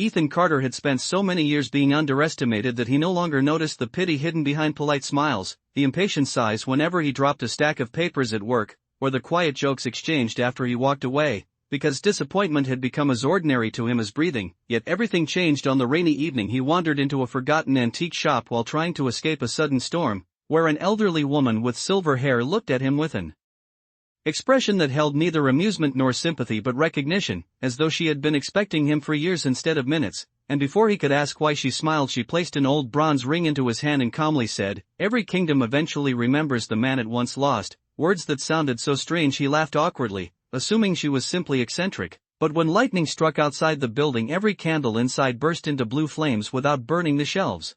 Ethan Carter had spent so many years being underestimated that he no longer noticed the pity hidden behind polite smiles, the impatient sighs whenever he dropped a stack of papers at work, or the quiet jokes exchanged after he walked away, because disappointment had become as ordinary to him as breathing. Yet everything changed on the rainy evening he wandered into a forgotten antique shop while trying to escape a sudden storm, where an elderly woman with silver hair looked at him with an expression that held neither amusement nor sympathy but recognition, as though she had been expecting him for years instead of minutes, and before he could ask why she smiled, she placed an old bronze ring into his hand and calmly said, "Every kingdom eventually remembers the man it once lost," words that sounded so strange he laughed awkwardly, assuming she was simply eccentric. But when lightning struck outside the building, every candle inside burst into blue flames without burning the shelves.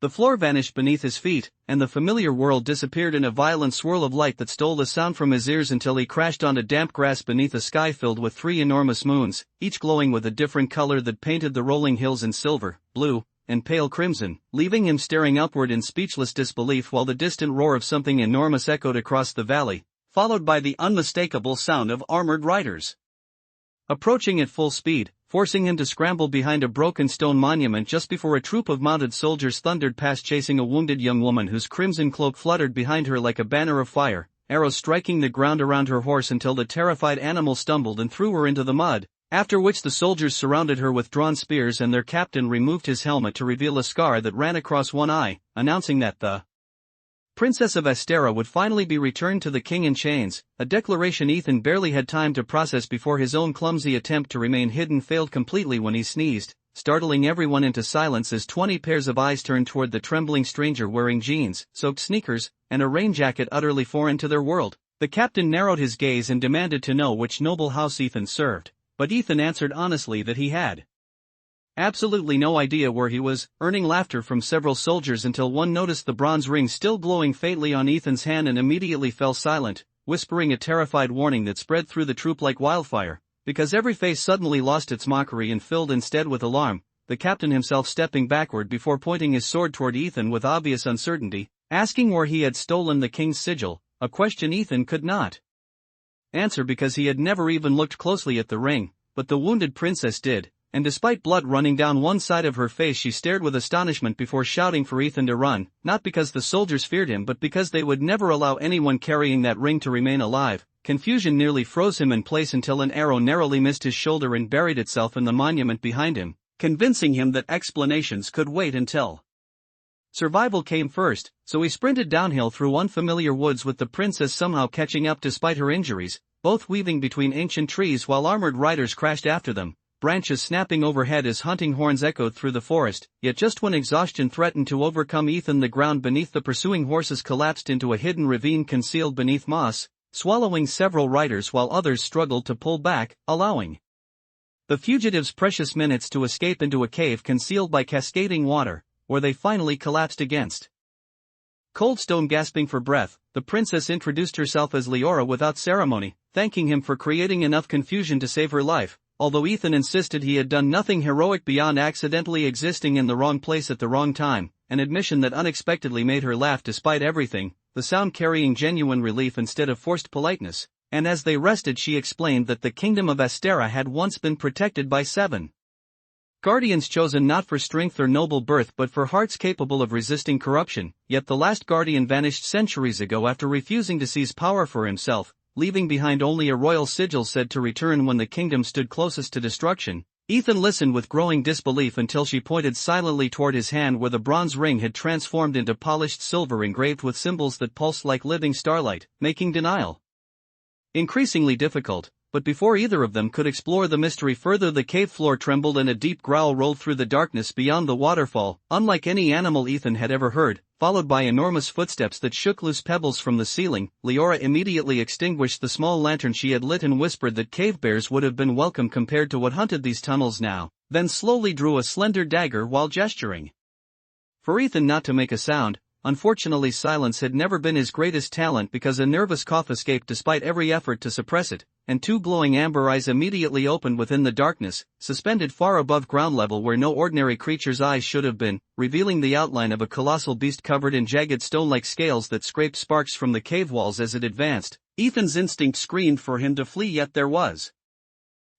The floor vanished beneath his feet, and the familiar world disappeared in a violent swirl of light that stole the sound from his ears until he crashed onto damp grass beneath a sky filled with 3 enormous moons, each glowing with a different color that painted the rolling hills in silver, blue, and pale crimson, leaving him staring upward in speechless disbelief while the distant roar of something enormous echoed across the valley, followed by the unmistakable sound of armored riders approaching at full speed, forcing him to scramble behind a broken stone monument just before a troop of mounted soldiers thundered past, chasing a wounded young woman whose crimson cloak fluttered behind her like a banner of fire, arrows striking the ground around her horse until the terrified animal stumbled and threw her into the mud, after which the soldiers surrounded her with drawn spears and their captain removed his helmet to reveal a scar that ran across one eye, announcing that the Princess of Astera would finally be returned to the king in chains, a declaration Ethan barely had time to process before his own clumsy attempt to remain hidden failed completely when he sneezed, startling everyone into silence as 20 pairs of eyes turned toward the trembling stranger wearing jeans, soaked sneakers, and a rain jacket utterly foreign to their world. The captain narrowed his gaze and demanded to know which noble house Ethan served, but Ethan answered honestly that he had absolutely no idea where he was, earning laughter from several soldiers until one noticed the bronze ring still glowing faintly on Ethan's hand and immediately fell silent, whispering a terrified warning that spread through the troop like wildfire, because every face suddenly lost its mockery and filled instead with alarm, the captain himself stepping backward before pointing his sword toward Ethan with obvious uncertainty, asking where he had stolen the king's sigil, a question Ethan could not answer because he had never even looked closely at the ring, but the wounded princess did. And despite blood running down one side of her face, she stared with astonishment before shouting for Ethan to run, not because the soldiers feared him but because they would never allow anyone carrying that ring to remain alive. Confusion nearly froze him in place until an arrow narrowly missed his shoulder and buried itself in the monument behind him, convincing him that explanations could wait until survival came first, so he sprinted downhill through unfamiliar woods with the princess somehow catching up despite her injuries, both weaving between ancient trees while armored riders crashed after them, branches snapping overhead as hunting horns echoed through the forest. Yet just when exhaustion threatened to overcome Ethan, the ground beneath the pursuing horses collapsed into a hidden ravine concealed beneath moss, swallowing several riders while others struggled to pull back, allowing the fugitives precious minutes to escape into a cave concealed by cascading water, where they finally collapsed against Coldstone. Gasping for breath, the princess introduced herself as Leora without ceremony, thanking him for creating enough confusion to save her life. Although Ethan insisted he had done nothing heroic beyond accidentally existing in the wrong place at the wrong time, an admission that unexpectedly made her laugh despite everything, the sound carrying genuine relief instead of forced politeness, and as they rested she explained that the kingdom of Astera had once been protected by 7 guardians chosen not for strength or noble birth but for hearts capable of resisting corruption, yet the last guardian vanished centuries ago after refusing to seize power for himself, leaving behind only a royal sigil said to return when the kingdom stood closest to destruction. Ethan listened with growing disbelief until she pointed silently toward his hand where the bronze ring had transformed into polished silver engraved with symbols that pulsed like living starlight, making denial increasingly difficult. But before either of them could explore the mystery further, the cave floor trembled and a deep growl rolled through the darkness beyond the waterfall, unlike any animal Ethan had ever heard, followed by enormous footsteps that shook loose pebbles from the ceiling. Leora immediately extinguished the small lantern she had lit and whispered that cave bears would have been welcome compared to what haunted these tunnels now, then slowly drew a slender dagger while gesturing for Ethan not to make a sound. Unfortunately, silence had never been his greatest talent because a nervous cough escaped despite every effort to suppress it, and 2 glowing amber eyes immediately opened within the darkness, suspended far above ground level where no ordinary creature's eyes should have been, revealing the outline of a colossal beast covered in jagged stone-like scales that scraped sparks from the cave walls as it advanced. Ethan's instinct screamed for him to flee, yet there was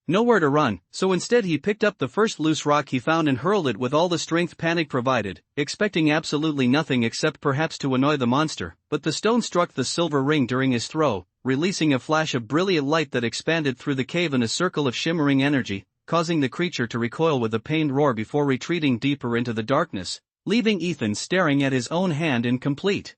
Nowhere to run, so instead he picked up the first loose rock he found and hurled it with all the strength panic provided, expecting absolutely nothing except perhaps to annoy the monster, but the stone struck the silver ring during his throw, releasing a flash of brilliant light that expanded through the cave in a circle of shimmering energy, causing the creature to recoil with a pained roar before retreating deeper into the darkness, leaving Ethan staring at his own hand in complete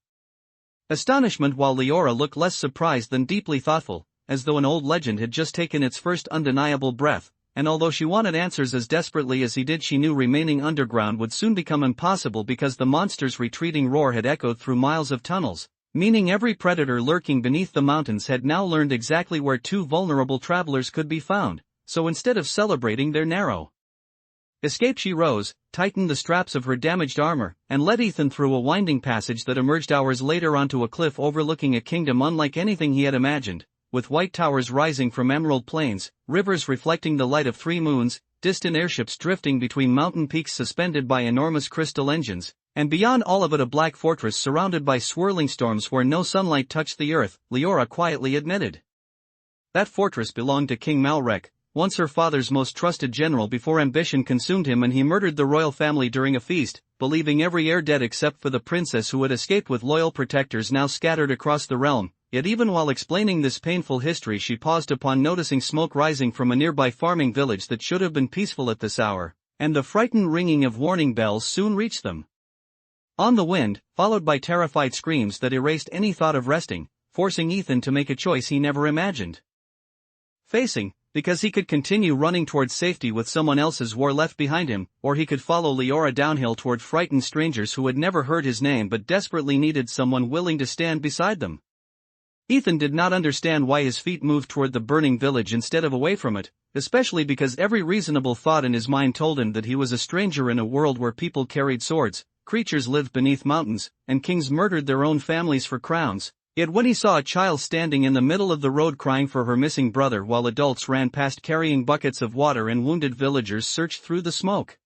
astonishment while Leora looked less surprised than deeply thoughtful, as though an old legend had just taken its first undeniable breath, and although she wanted answers as desperately as he did, she knew remaining underground would soon become impossible because the monster's retreating roar had echoed through miles of tunnels, meaning every predator lurking beneath the mountains had now learned exactly where two vulnerable travelers could be found, so instead of celebrating their narrow escape, she rose, tightened the straps of her damaged armor, and led Ethan through a winding passage that emerged hours later onto a cliff overlooking a kingdom unlike anything he had imagined, with white towers rising from emerald plains, rivers reflecting the light of 3 moons, distant airships drifting between mountain peaks suspended by enormous crystal engines, and beyond all of it a black fortress surrounded by swirling storms where no sunlight touched the earth, Leora quietly admitted. That fortress belonged to King Malrek, once her father's most trusted general before ambition consumed him and he murdered the royal family during a feast, believing every heir dead except for the princess who had escaped with loyal protectors now scattered across the realm. Yet even while explaining this painful history she paused upon noticing smoke rising from a nearby farming village that should have been peaceful at this hour, and the frightened ringing of warning bells soon reached them. On the wind, followed by terrified screams that erased any thought of resting, forcing Ethan to make a choice he never imagined facing, because he could continue running towards safety with someone else's war left behind him, or he could follow Leora downhill toward frightened strangers who had never heard his name but desperately needed someone willing to stand beside them. Ethan did not understand why his feet moved toward the burning village instead of away from it, especially because every reasonable thought in his mind told him that he was a stranger in a world where people carried swords, creatures lived beneath mountains, and kings murdered their own families for crowns. Yet when he saw a child standing in the middle of the road crying for her missing brother while adults ran past carrying buckets of water and wounded villagers searched through the smoke,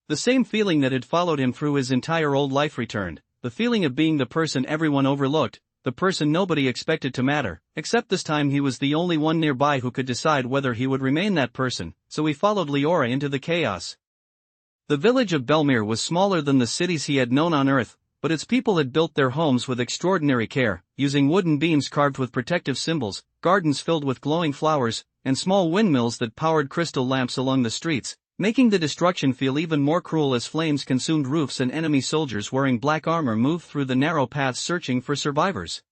the same feeling that had followed him through his entire old life returned, the feeling of being the person everyone overlooked, the person nobody expected to matter, except this time he was the only one nearby who could decide whether he would remain that person, so he followed Leora into the chaos. The village of Belmere was smaller than the cities he had known on Earth, but its people had built their homes with extraordinary care, using wooden beams carved with protective symbols, gardens filled with glowing flowers, and small windmills that powered crystal lamps along the streets, making the destruction feel even more cruel as flames consumed roofs and enemy soldiers wearing black armor moved through the narrow paths searching for survivors.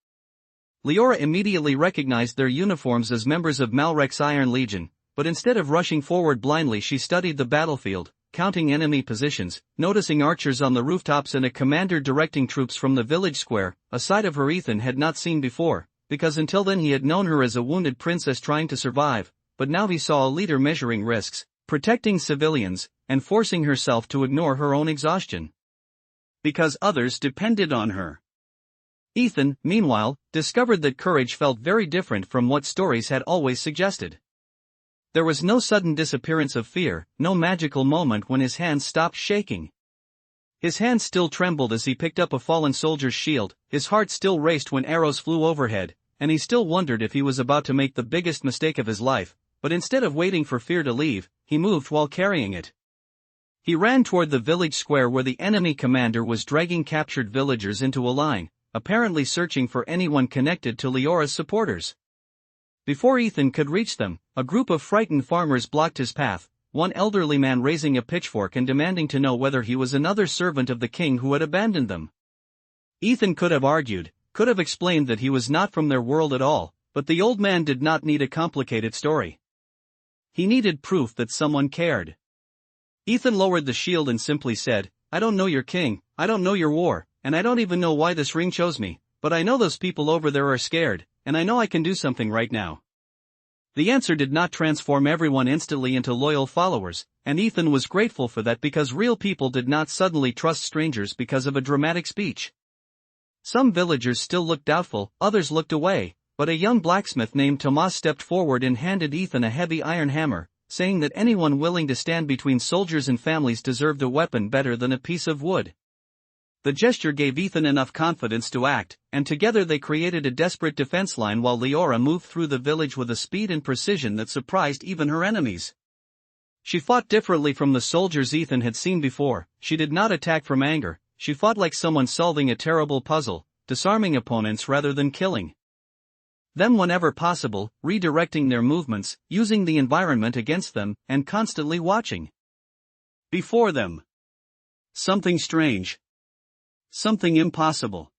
Leora immediately recognized their uniforms as members of Malrek's Iron Legion, but instead of rushing forward blindly she studied the battlefield, counting enemy positions, noticing archers on the rooftops and a commander directing troops from the village square, a side of her Ethan had not seen before, because until then he had known her as a wounded princess trying to survive, but now he saw a leader measuring risks, protecting civilians, and forcing herself to ignore her own exhaustion because others depended on her. Ethan, meanwhile, discovered that courage felt very different from what stories had always suggested. There was no sudden disappearance of fear, no magical moment when his hands stopped shaking. His hands still trembled as he picked up a fallen soldier's shield, his heart still raced when arrows flew overhead, and he still wondered if he was about to make the biggest mistake of his life, but instead of waiting for fear to leave, he moved while carrying it. He ran toward the village square where the enemy commander was dragging captured villagers into a line, apparently searching for anyone connected to Leora's supporters. Before Ethan could reach them, a group of frightened farmers blocked his path, one elderly man raising a pitchfork and demanding to know whether he was another servant of the king who had abandoned them. Ethan could have argued, could have explained that he was not from their world at all, but the old man did not need a complicated story. He needed proof that someone cared. Ethan lowered the shield and simply said, "I don't know your king, I don't know your war, and I don't even know why this ring chose me, but I know those people over there are scared, and I know I can do something right now." The answer did not transform everyone instantly into loyal followers, and Ethan was grateful for that because real people did not suddenly trust strangers because of a dramatic speech. Some villagers still looked doubtful, others looked away, but a young blacksmith named Tomas stepped forward and handed Ethan a heavy iron hammer, saying that anyone willing to stand between soldiers and families deserved a weapon better than a piece of wood. The gesture gave Ethan enough confidence to act, and together they created a desperate defense line while Leora moved through the village with a speed and precision that surprised even her enemies. She fought differently from the soldiers Ethan had seen before. She did not attack from anger, she fought like someone solving a terrible puzzle, disarming opponents rather than killing them whenever possible, redirecting their movements, using the environment against them, and constantly watching before them. Something strange. Something impossible.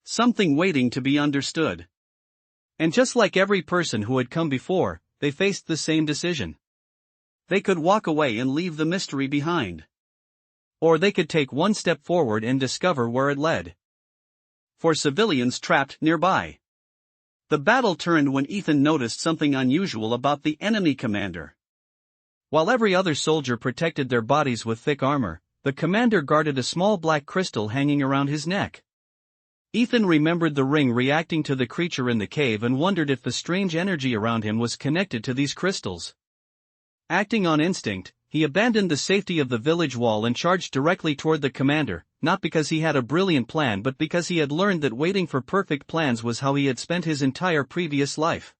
Something waiting to be understood. And just like every person who had come before, they faced the same decision. They could walk away and leave the mystery behind. Or they could take one step forward and discover where it led. For civilians trapped nearby. The battle turned when Ethan noticed something unusual about the enemy commander. While every other soldier protected their bodies with thick armor, the commander guarded a small black crystal hanging around his neck. Ethan remembered the ring reacting to the creature in the cave and wondered if the strange energy around him was connected to these crystals. Acting on instinct, he abandoned the safety of the village wall and charged directly toward the commander, not because he had a brilliant plan but because he had learned that waiting for perfect plans was how he had spent his entire previous life.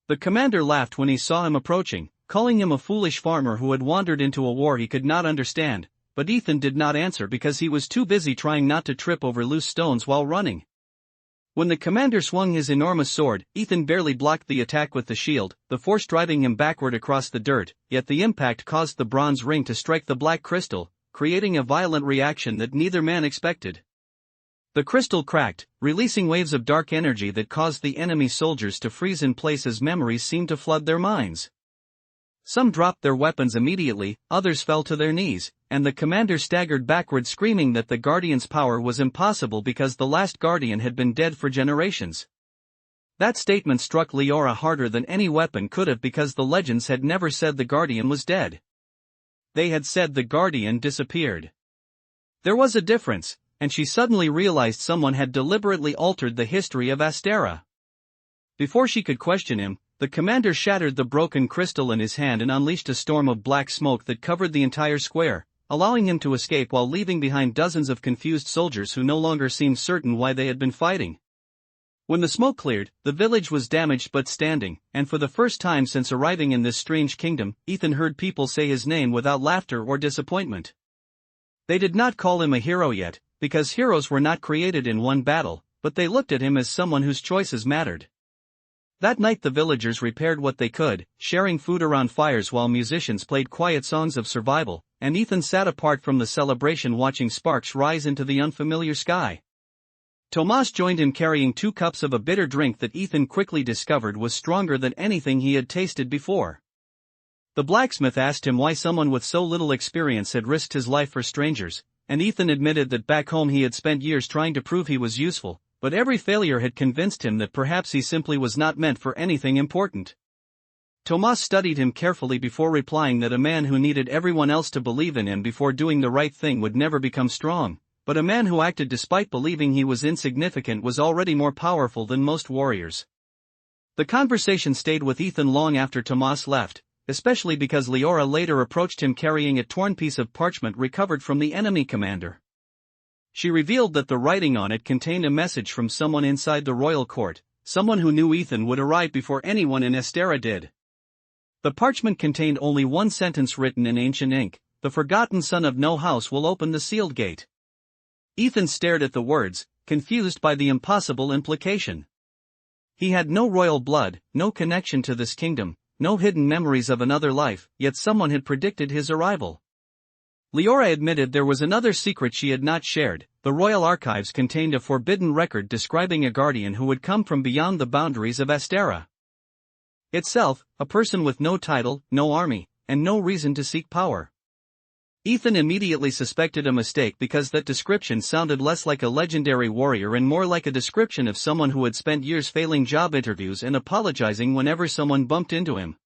The commander laughed when he saw him approaching, calling him a foolish farmer who had wandered into a war he could not understand, but Ethan did not answer because he was too busy trying not to trip over loose stones while running. When the commander swung his enormous sword, Ethan barely blocked the attack with the shield, the force driving him backward across the dirt, yet the impact caused the bronze ring to strike the black crystal, creating a violent reaction that neither man expected. The crystal cracked, releasing waves of dark energy that caused the enemy soldiers to freeze in place as memories seemed to flood their minds. Some dropped their weapons immediately, others fell to their knees, and the commander staggered backward screaming that the Guardian's power was impossible because the last Guardian had been dead for generations. That statement struck Leora harder than any weapon could have because the legends had never said the Guardian was dead. They had said the Guardian disappeared. There was a difference, and she suddenly realized someone had deliberately altered the history of Astera. Before she could question him, the commander shattered the broken crystal in his hand and unleashed a storm of black smoke that covered the entire square, allowing him to escape while leaving behind dozens of confused soldiers who no longer seemed certain why they had been fighting. When the smoke cleared, the village was damaged but standing, and for the first time since arriving in this strange kingdom, Ethan heard people say his name without laughter or disappointment. They did not call him a hero yet, because heroes were not created in one battle, but they looked at him as someone whose choices mattered. That night the villagers repaired what they could, sharing food around fires while musicians played quiet songs of survival, and Ethan sat apart from the celebration watching sparks rise into the unfamiliar sky. Tomas joined him carrying 2 cups of a bitter drink that Ethan quickly discovered was stronger than anything he had tasted before. The blacksmith asked him why someone with so little experience had risked his life for strangers, and Ethan admitted that back home he had spent years trying to prove he was useful, but every failure had convinced him that perhaps he simply was not meant for anything important. Tomas studied him carefully before replying that a man who needed everyone else to believe in him before doing the right thing would never become strong, but a man who acted despite believing he was insignificant was already more powerful than most warriors. The conversation stayed with Ethan long after Tomas left, especially because Leora later approached him carrying a torn piece of parchment recovered from the enemy commander. She revealed that the writing on it contained a message from someone inside the royal court, someone who knew Ethan would arrive before anyone in Astera did. The parchment contained only one sentence written in ancient ink: "The forgotten son of no house will open the sealed gate." Ethan stared at the words, confused by the impossible implication. He had no royal blood, no connection to this kingdom, no hidden memories of another life, yet someone had predicted his arrival. Leora admitted there was another secret she had not shared. The royal archives contained a forbidden record describing a guardian who would come from beyond the boundaries of Astera itself, a person with no title, no army, and no reason to seek power. Ethan immediately suspected a mistake because that description sounded less like a legendary warrior and more like a description of someone who had spent years failing job interviews and apologizing whenever someone bumped into him.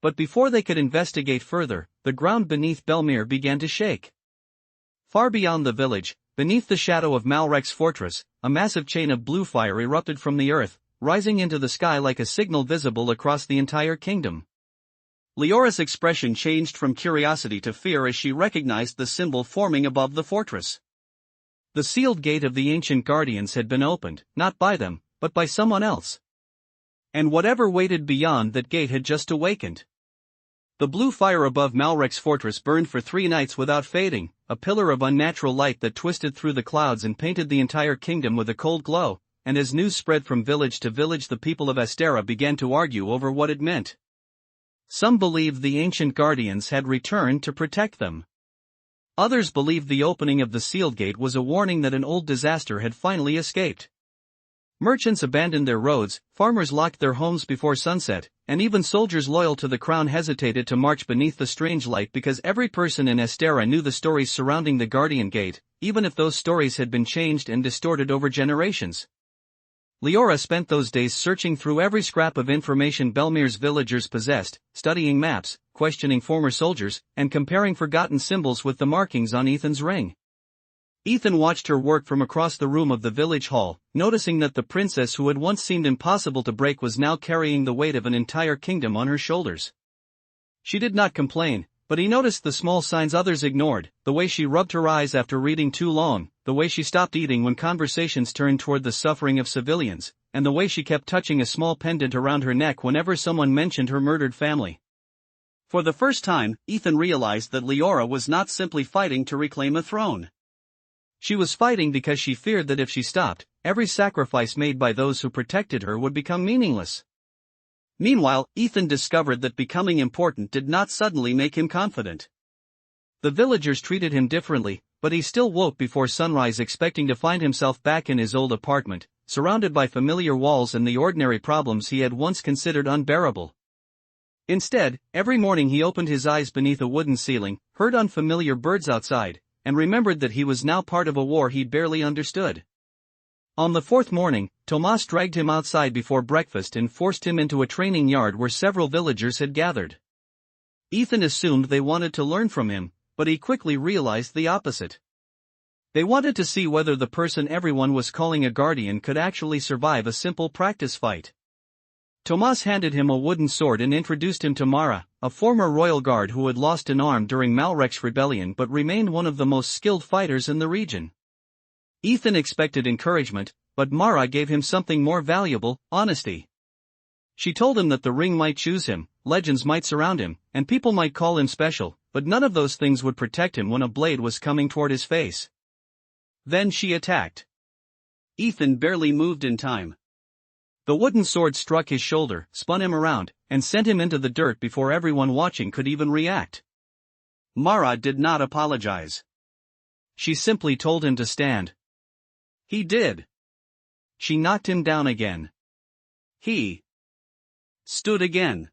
But before they could investigate further, the ground beneath Belmir began to shake. Far beyond the village, beneath the shadow of Malrek's fortress, a massive chain of blue fire erupted from the earth, rising into the sky like a signal visible across the entire kingdom. Leora's expression changed from curiosity to fear as she recognized the symbol forming above the fortress. The sealed gate of the ancient guardians had been opened, not by them, but by someone else. And whatever waited beyond that gate had just awakened. The blue fire above Malrek's fortress burned for 3 nights without fading, a pillar of unnatural light that twisted through the clouds and painted the entire kingdom with a cold glow, and as news spread from village to village the people of Astera began to argue over what it meant. Some believed the ancient guardians had returned to protect them. Others believed the opening of the sealed gate was a warning that an old disaster had finally escaped. Merchants abandoned their roads, farmers locked their homes before sunset, and even soldiers loyal to the crown hesitated to march beneath the strange light because every person in Astera knew the stories surrounding the Guardian Gate, even if those stories had been changed and distorted over generations. Leora spent those days searching through every scrap of information Belmir's villagers possessed, studying maps, questioning former soldiers, and comparing forgotten symbols with the markings on Ethan's ring. Ethan watched her work from across the room of the village hall, noticing that the princess who had once seemed impossible to break was now carrying the weight of an entire kingdom on her shoulders. She did not complain, but he noticed the small signs others ignored, the way she rubbed her eyes after reading too long, the way she stopped eating when conversations turned toward the suffering of civilians, and the way she kept touching a small pendant around her neck whenever someone mentioned her murdered family. For the first time, Ethan realized that Leora was not simply fighting to reclaim a throne. She was fighting because she feared that if she stopped, every sacrifice made by those who protected her would become meaningless. Meanwhile, Ethan discovered that becoming important did not suddenly make him confident. The villagers treated him differently, but he still woke before sunrise expecting to find himself back in his old apartment, surrounded by familiar walls and the ordinary problems he had once considered unbearable. Instead, every morning he opened his eyes beneath a wooden ceiling, heard unfamiliar birds outside, and remembered that he was now part of a war he barely understood. On the 4th morning, Tomas dragged him outside before breakfast and forced him into a training yard where several villagers had gathered. Ethan assumed they wanted to learn from him, but he quickly realized the opposite. They wanted to see whether the person everyone was calling a guardian could actually survive a simple practice fight. Tomas handed him a wooden sword and introduced him to Mara, a former royal guard who had lost an arm during Malrek's rebellion but remained one of the most skilled fighters in the region. Ethan expected encouragement, but Mara gave him something more valuable: honesty. She told him that the ring might choose him, legends might surround him, and people might call him special, but none of those things would protect him when a blade was coming toward his face. Then she attacked. Ethan barely moved in time. The wooden sword struck his shoulder, spun him around, and sent him into the dirt before everyone watching could even react. Mara did not apologize. She simply told him to stand. He did. She knocked him down again. He stood again.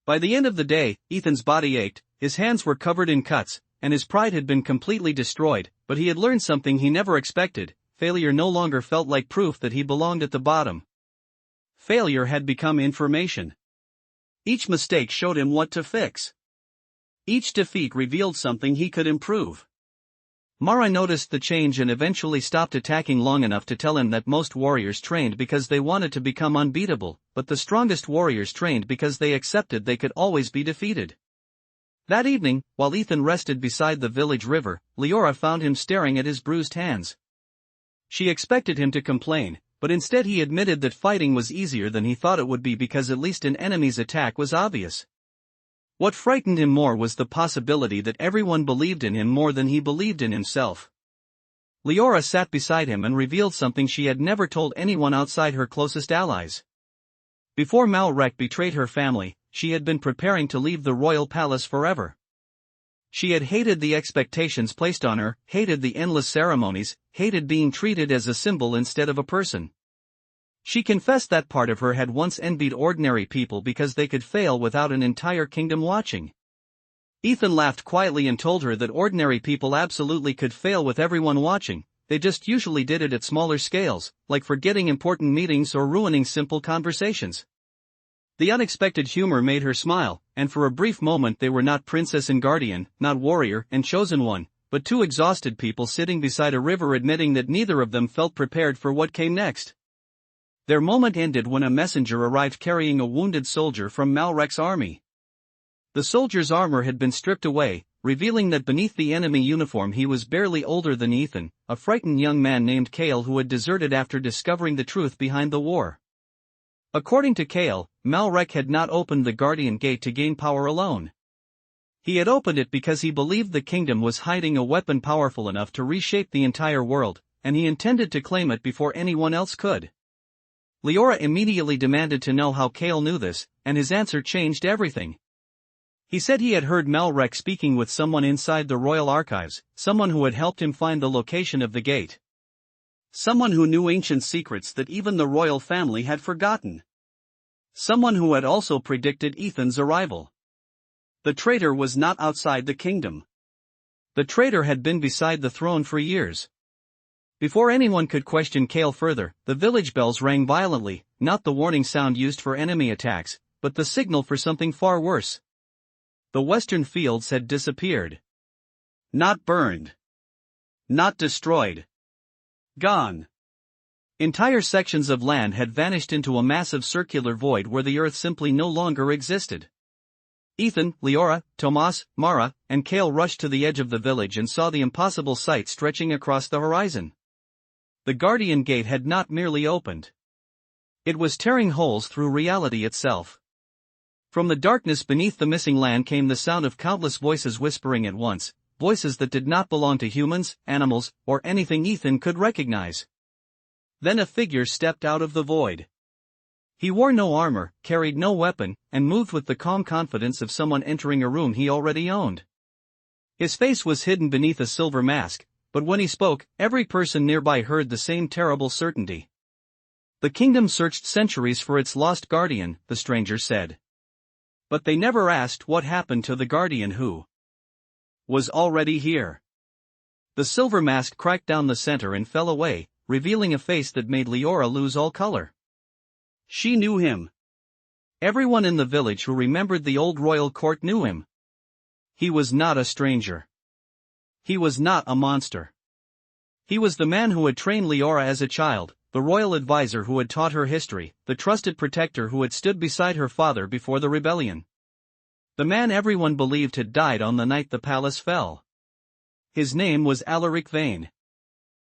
By the end of the day, Ethan's body ached, his hands were covered in cuts, and his pride had been completely destroyed, but he had learned something he never expected: failure no longer felt like proof that he belonged at the bottom. Failure had become information. Each mistake showed him what to fix. Each defeat revealed something he could improve. Mara noticed the change and eventually stopped attacking long enough to tell him that most warriors trained because they wanted to become unbeatable, but the strongest warriors trained because they accepted they could always be defeated. That evening, while Ethan rested beside the village river, Leora found him staring at his bruised hands. She expected him to complain, but instead he admitted that fighting was easier than he thought it would be because at least an enemy's attack was obvious. What frightened him more was the possibility that everyone believed in him more than he believed in himself. Leora sat beside him and revealed something she had never told anyone outside her closest allies. Before Malrek betrayed her family, she had been preparing to leave the royal palace forever. She had hated the expectations placed on her, hated the endless ceremonies, hated being treated as a symbol instead of a person. She confessed that part of her had once envied ordinary people because they could fail without an entire kingdom watching. Ethan laughed quietly and told her that ordinary people absolutely could fail with everyone watching, they just usually did it at smaller scales, like forgetting important meetings or ruining simple conversations. The unexpected humor made her smile, and for a brief moment they were not princess and guardian, not warrior and chosen one, but two exhausted people sitting beside a river admitting that neither of them felt prepared for what came next. Their moment ended when a messenger arrived carrying a wounded soldier from Malrek's army. The soldier's armor had been stripped away, revealing that beneath the enemy uniform he was barely older than Ethan, a frightened young man named Cale who had deserted after discovering the truth behind the war. According to Cale, Malrek had not opened the Guardian Gate to gain power alone. He had opened it because he believed the kingdom was hiding a weapon powerful enough to reshape the entire world, and he intended to claim it before anyone else could. Leora immediately demanded to know how Cale knew this, and his answer changed everything. He said he had heard Malrek speaking with someone inside the royal archives, someone who had helped him find the location of the gate. Someone who knew ancient secrets that even the royal family had forgotten. Someone who had also predicted Ethan's arrival. The traitor was not outside the kingdom. The traitor had been beside the throne for years. Before anyone could question Cale further, the village bells rang violently, not the warning sound used for enemy attacks, but the signal for something far worse. The western fields had disappeared. Not burned. Not destroyed. Gone. Entire sections of land had vanished into a massive circular void where the earth simply no longer existed. Ethan, Leora, Tomas, Mara, and Cale rushed to the edge of the village and saw the impossible sight stretching across the horizon. The Guardian Gate had not merely opened. It was tearing holes through reality itself. From the darkness beneath the missing land came the sound of countless voices whispering at once, voices that did not belong to humans, animals, or anything Ethan could recognize. Then a figure stepped out of the void. He wore no armor, carried no weapon, and moved with the calm confidence of someone entering a room he already owned. His face was hidden beneath a silver mask, but when he spoke, every person nearby heard the same terrible certainty. The kingdom searched centuries for its lost guardian, the stranger said. But they never asked what happened to the guardian who was already here. The silver mask cracked down the center and fell away, revealing a face that made Leora lose all color. She knew him. Everyone in the village who remembered the old royal court knew him. He was not a stranger. He was not a monster. He was the man who had trained Leora as a child, the royal advisor who had taught her history, the trusted protector who had stood beside her father before the rebellion. The man everyone believed had died on the night the palace fell. His name was Alaric Vane.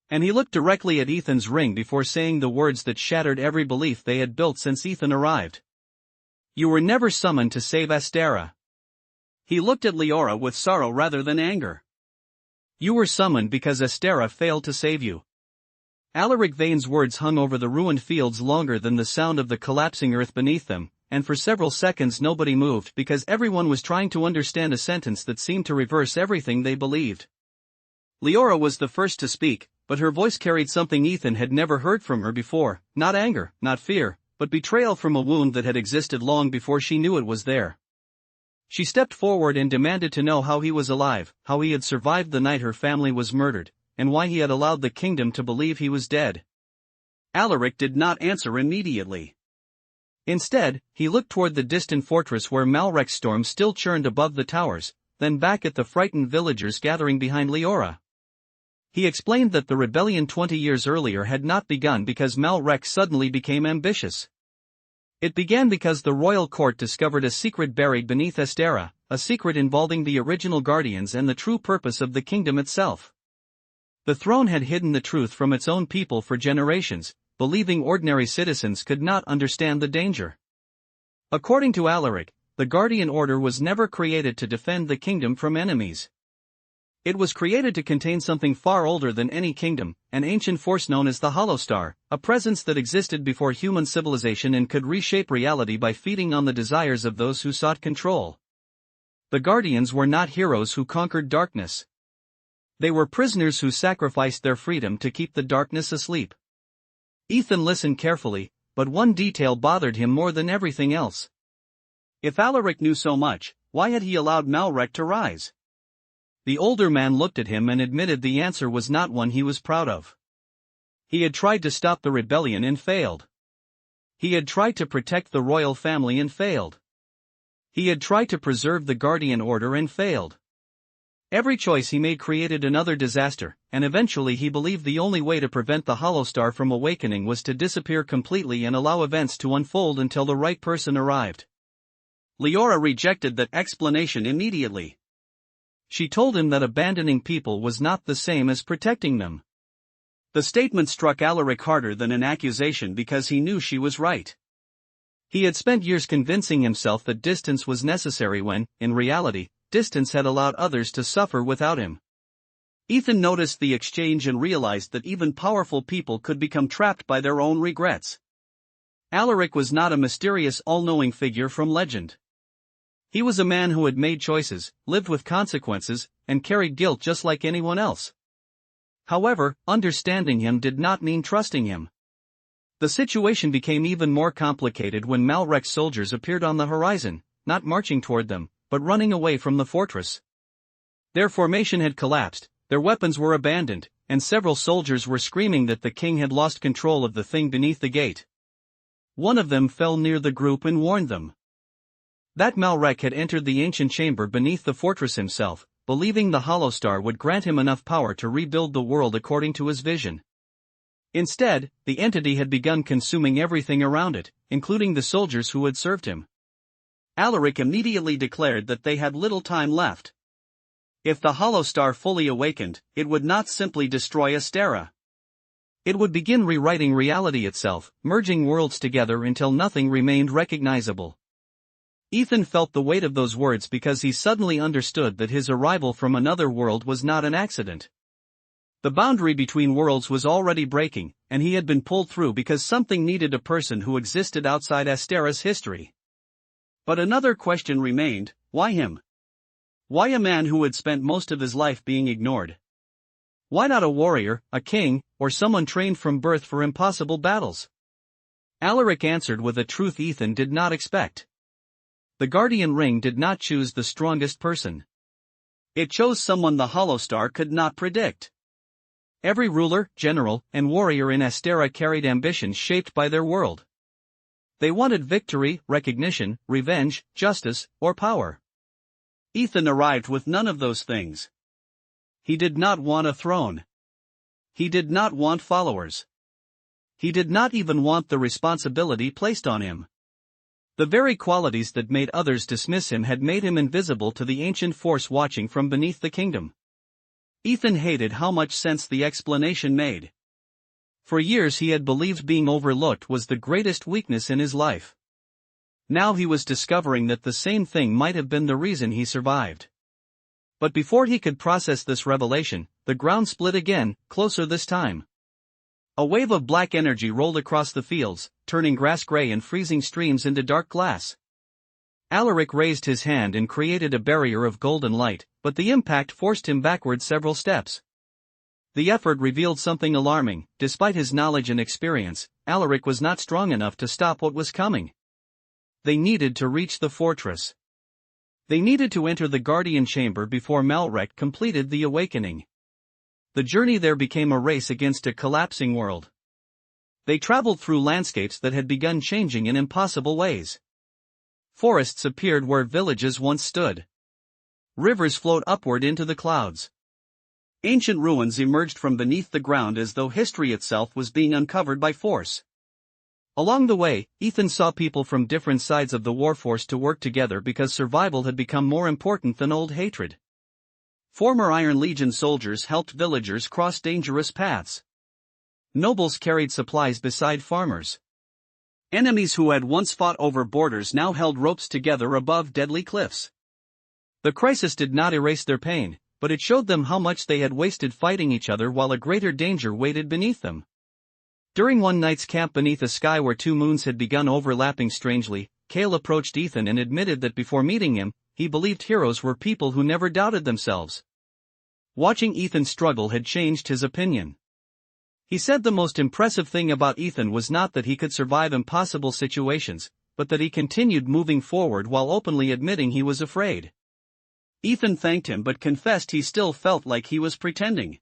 And he looked directly at Ethan's ring before saying the words that shattered every belief they had built since Ethan arrived. You were never summoned to save Astera. He looked at Leora with sorrow rather than anger. You were summoned because Astera failed to save you. Alaric Vane's words hung over the ruined fields longer than the sound of the collapsing earth beneath them, and for several seconds nobody moved because everyone was trying to understand a sentence that seemed to reverse everything they believed. Leora was the first to speak, but her voice carried something Ethan had never heard from her before, not anger, not fear, but betrayal from a wound that had existed long before she knew it was there. She stepped forward and demanded to know how he was alive, how he had survived the night her family was murdered, and why he had allowed the kingdom to believe he was dead. Alaric did not answer immediately. Instead, he looked toward the distant fortress where Malrek's storm still churned above the towers, then back at the frightened villagers gathering behind Leora. He explained that the rebellion 20 years earlier had not begun because Malrek suddenly became ambitious. It began because the royal court discovered a secret buried beneath Astera, a secret involving the original guardians and the true purpose of the kingdom itself. The throne had hidden the truth from its own people for generations, believing ordinary citizens could not understand the danger. According to Alaric, the Guardian Order was never created to defend the kingdom from enemies. It was created to contain something far older than any kingdom, an ancient force known as the Hollow Star, a presence that existed before human civilization and could reshape reality by feeding on the desires of those who sought control. The Guardians were not heroes who conquered darkness. They were prisoners who sacrificed their freedom to keep the darkness asleep. Ethan listened carefully, but one detail bothered him more than everything else. If Alaric knew so much, why had he allowed Malrek to rise? The older man looked at him and admitted the answer was not one he was proud of. He had tried to stop the rebellion and failed. He had tried to protect the royal family and failed. He had tried to preserve the Guardian Order and failed. Every choice he made created another disaster, and eventually he believed the only way to prevent the Hollow Star from awakening was to disappear completely and allow events to unfold until the right person arrived. Leora rejected that explanation immediately. She told him that abandoning people was not the same as protecting them. The statement struck Alaric harder than an accusation because he knew she was right. He had spent years convincing himself that distance was necessary when, in reality, distance had allowed others to suffer without him. Ethan noticed the exchange and realized that even powerful people could become trapped by their own regrets. Alaric was not a mysterious all-knowing figure from legend. He was a man who had made choices, lived with consequences, and carried guilt just like anyone else. However, understanding him did not mean trusting him. The situation became even more complicated when Malrek's soldiers appeared on the horizon, not marching toward them, but running away from the fortress. Their formation had collapsed, their weapons were abandoned, and several soldiers were screaming that the king had lost control of the thing beneath the gate. One of them fell near the group and warned them that Malrek had entered the ancient chamber beneath the fortress himself, believing the Hollow Star would grant him enough power to rebuild the world according to his vision. Instead, the entity had begun consuming everything around it, including the soldiers who had served him. Alaric immediately declared that they had little time left. If the Hollow Star fully awakened, it would not simply destroy Astera. It would begin rewriting reality itself, merging worlds together until nothing remained recognizable. Ethan felt the weight of those words because he suddenly understood that his arrival from another world was not an accident. The boundary between worlds was already breaking, and he had been pulled through because something needed a person who existed outside Astera's history. But another question remained: why him? Why a man who had spent most of his life being ignored? Why not a warrior, a king, or someone trained from birth for impossible battles? Alaric answered with a truth Ethan did not expect. The Guardian Ring did not choose the strongest person. It chose someone the Hollow Star could not predict. Every ruler, general, and warrior in Astera carried ambitions shaped by their world. They wanted victory, recognition, revenge, justice, or power. Ethan arrived with none of those things. He did not want a throne. He did not want followers. He did not even want the responsibility placed on him. The very qualities that made others dismiss him had made him invisible to the ancient force watching from beneath the kingdom. Ethan hated how much sense the explanation made. For years he had believed being overlooked was the greatest weakness in his life. Now he was discovering that the same thing might have been the reason he survived. But before he could process this revelation, the ground split again, closer this time. A wave of black energy rolled across the fields, turning grass gray and freezing streams into dark glass. Alaric raised his hand and created a barrier of golden light, but the impact forced him backward several steps. The effort revealed something alarming. Despite his knowledge and experience, Alaric was not strong enough to stop what was coming. They needed to reach the fortress. They needed to enter the Guardian Chamber before Malrek completed the awakening. The journey there became a race against a collapsing world. They traveled through landscapes that had begun changing in impossible ways. Forests appeared where villages once stood. Rivers flowed upward into the clouds. Ancient ruins emerged from beneath the ground as though history itself was being uncovered by force. Along the way, Ethan saw people from different sides of the war forced to work together because survival had become more important than old hatred. Former Iron Legion soldiers helped villagers cross dangerous paths. Nobles carried supplies beside farmers. Enemies who had once fought over borders now held ropes together above deadly cliffs. The crisis did not erase their pain, but it showed them how much they had wasted fighting each other while a greater danger waited beneath them. During one night's camp beneath a sky where two moons had begun overlapping strangely, Kale approached Ethan and admitted that before meeting him, he believed heroes were people who never doubted themselves. Watching Ethan struggle had changed his opinion. He said the most impressive thing about Ethan was not that he could survive impossible situations, but that he continued moving forward while openly admitting he was afraid. Ethan thanked him but confessed he still felt like he was pretending.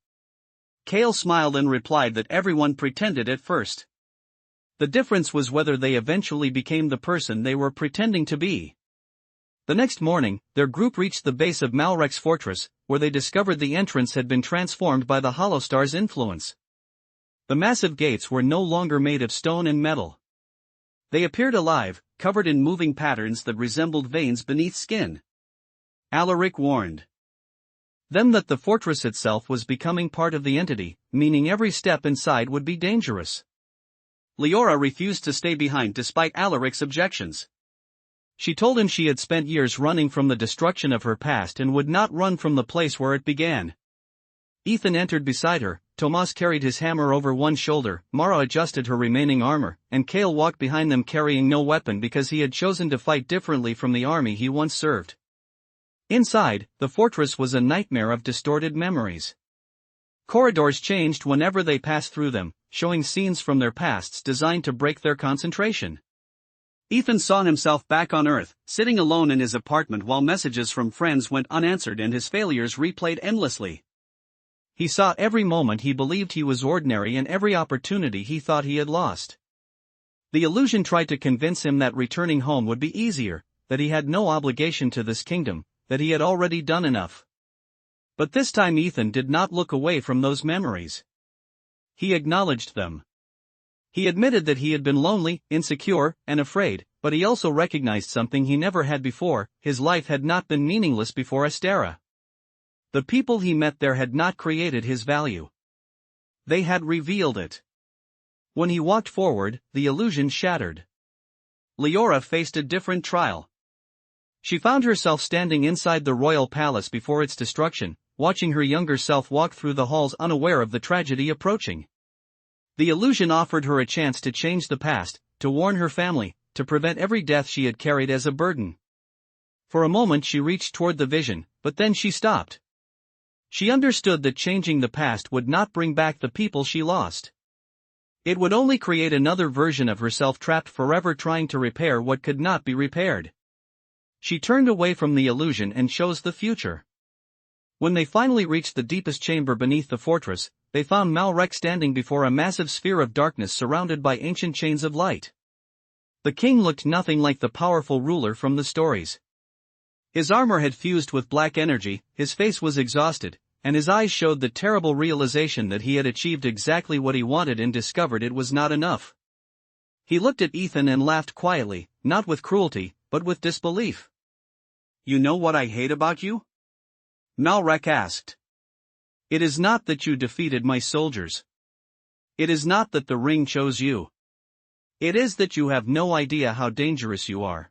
Kale smiled and replied that everyone pretended at first. The difference was whether they eventually became the person they were pretending to be. The next morning, their group reached the base of Malrek's fortress, where they discovered the entrance had been transformed by the Hollow Star's influence. The massive gates were no longer made of stone and metal. They appeared alive, covered in moving patterns that resembled veins beneath skin. Alaric warned. Then that the fortress itself was becoming part of the entity, meaning every step inside would be dangerous. Leora refused to stay behind despite Alaric's objections. She told him she had spent years running from the destruction of her past and would not run from the place where it began. Ethan entered beside her, Tomas carried his hammer over one shoulder, Mara adjusted her remaining armor, and Kale walked behind them carrying no weapon because he had chosen to fight differently from the army he once served. Inside, the fortress was a nightmare of distorted memories. Corridors changed whenever they passed through them, showing scenes from their pasts designed to break their concentration. Ethan saw himself back on Earth, sitting alone in his apartment while messages from friends went unanswered and his failures replayed endlessly. He saw every moment he believed he was ordinary and every opportunity he thought he had lost. The illusion tried to convince him that returning home would be easier, that he had no obligation to this kingdom, that he had already done enough. But this time Ethan did not look away from those memories. He acknowledged them. He admitted that he had been lonely, insecure, and afraid, but he also recognized something he never had before: his life had not been meaningless before Astera. The people he met there had not created his value. They had revealed it. When he walked forward, the illusion shattered. Leora faced a different trial. She found herself standing inside the royal palace before its destruction, watching her younger self walk through the halls unaware of the tragedy approaching. The illusion offered her a chance to change the past, to warn her family, to prevent every death she had carried as a burden. For a moment she reached toward the vision, but then she stopped. She understood that changing the past would not bring back the people she lost. It would only create another version of herself trapped forever trying to repair what could not be repaired. She turned away from the illusion and chose the future. When they finally reached the deepest chamber beneath the fortress, they found Malrek standing before a massive sphere of darkness surrounded by ancient chains of light. The king looked nothing like the powerful ruler from the stories. His armor had fused with black energy, his face was exhausted, and his eyes showed the terrible realization that he had achieved exactly what he wanted and discovered it was not enough. He looked at Ethan and laughed quietly, not with cruelty, but with disbelief. "You know what I hate about you?" Malrek asked. "It is not that you defeated my soldiers. It is not that the ring chose you. It is that you have no idea how dangerous you are."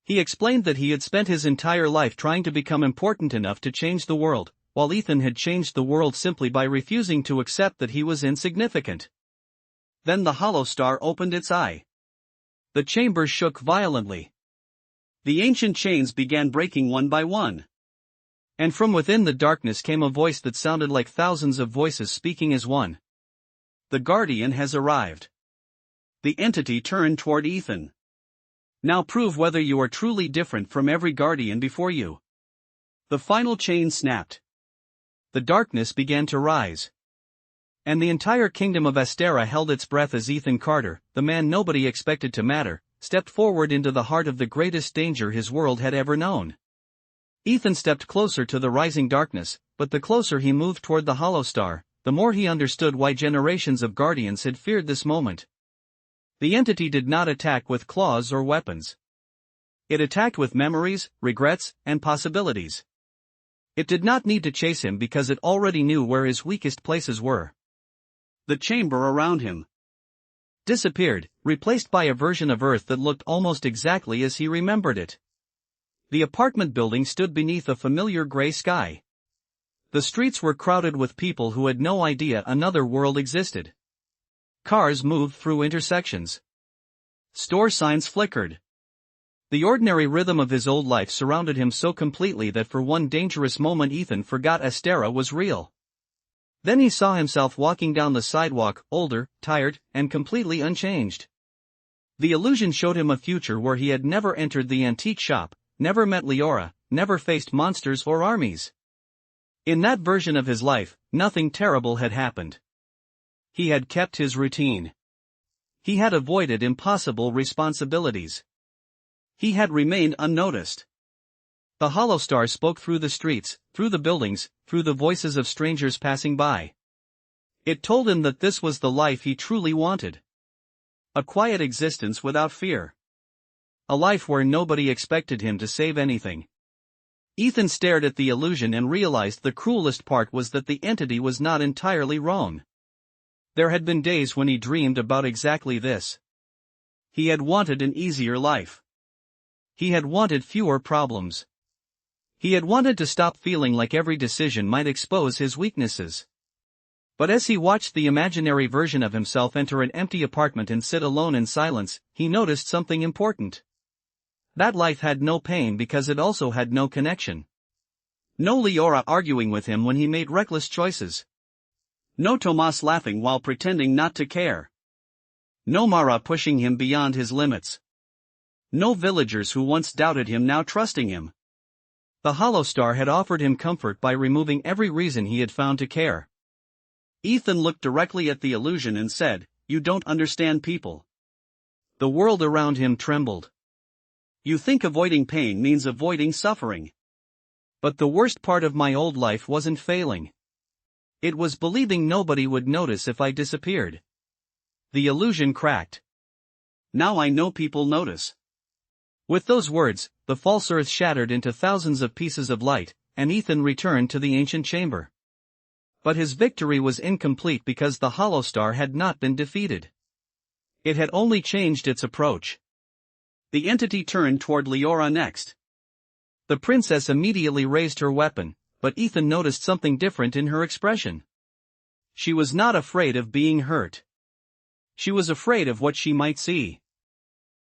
He explained that he had spent his entire life trying to become important enough to change the world, while Ethan had changed the world simply by refusing to accept that he was insignificant. Then the hollow star opened its eye. The chamber shook violently. The ancient chains began breaking one by one. And from within the darkness came a voice that sounded like thousands of voices speaking as one. "The Guardian has arrived." The entity turned toward Ethan. "Now prove whether you are truly different from every Guardian before you." The final chain snapped. The darkness began to rise. And the entire kingdom of Astera held its breath as Ethan Carter, the man nobody expected to matter, stepped forward into the heart of the greatest danger his world had ever known. Ethan stepped closer to the rising darkness, but the closer he moved toward the hollow star, the more he understood why generations of Guardians had feared this moment. The entity did not attack with claws or weapons. It attacked with memories, regrets, and possibilities. It did not need to chase him because it already knew where his weakest places were. The chamber around him disappeared, replaced by a version of Earth that looked almost exactly as he remembered it. The apartment building stood beneath a familiar gray sky. The streets were crowded with people who had no idea another world existed. Cars moved through intersections. Store signs flickered. The ordinary rhythm of his old life surrounded him so completely that for one dangerous moment Ethan forgot Astera was real. Then he saw himself walking down the sidewalk, older, tired, and completely unchanged. The illusion showed him a future where he had never entered the antique shop, never met Leora, never faced monsters or armies. In that version of his life, nothing terrible had happened. He had kept his routine. He had avoided impossible responsibilities. He had remained unnoticed. The hollow star spoke through the streets, through the buildings, through the voices of strangers passing by. It told him that this was the life he truly wanted. A quiet existence without fear. A life where nobody expected him to save anything. Ethan stared at the illusion and realized the cruelest part was that the entity was not entirely wrong. There had been days when he dreamed about exactly this. He had wanted an easier life. He had wanted fewer problems. He had wanted to stop feeling like every decision might expose his weaknesses. But as he watched the imaginary version of himself enter an empty apartment and sit alone in silence, he noticed something important. That life had no pain because it also had no connection. No Leora arguing with him when he made reckless choices. No Tomas laughing while pretending not to care. No Mara pushing him beyond his limits. No villagers who once doubted him now trusting him. The Hollow Star had offered him comfort by removing every reason he had found to care. Ethan looked directly at the illusion and said, "You don't understand people." The world around him trembled. "You think avoiding pain means avoiding suffering. But the worst part of my old life wasn't failing. It was believing nobody would notice if I disappeared." The illusion cracked. "Now I know people notice." With those words, the false earth shattered into thousands of pieces of light, and Ethan returned to the ancient chamber. But his victory was incomplete because the Hollow Star had not been defeated. It had only changed its approach. The entity turned toward Leora next. The princess immediately raised her weapon, but Ethan noticed something different in her expression. She was not afraid of being hurt. She was afraid of what she might see.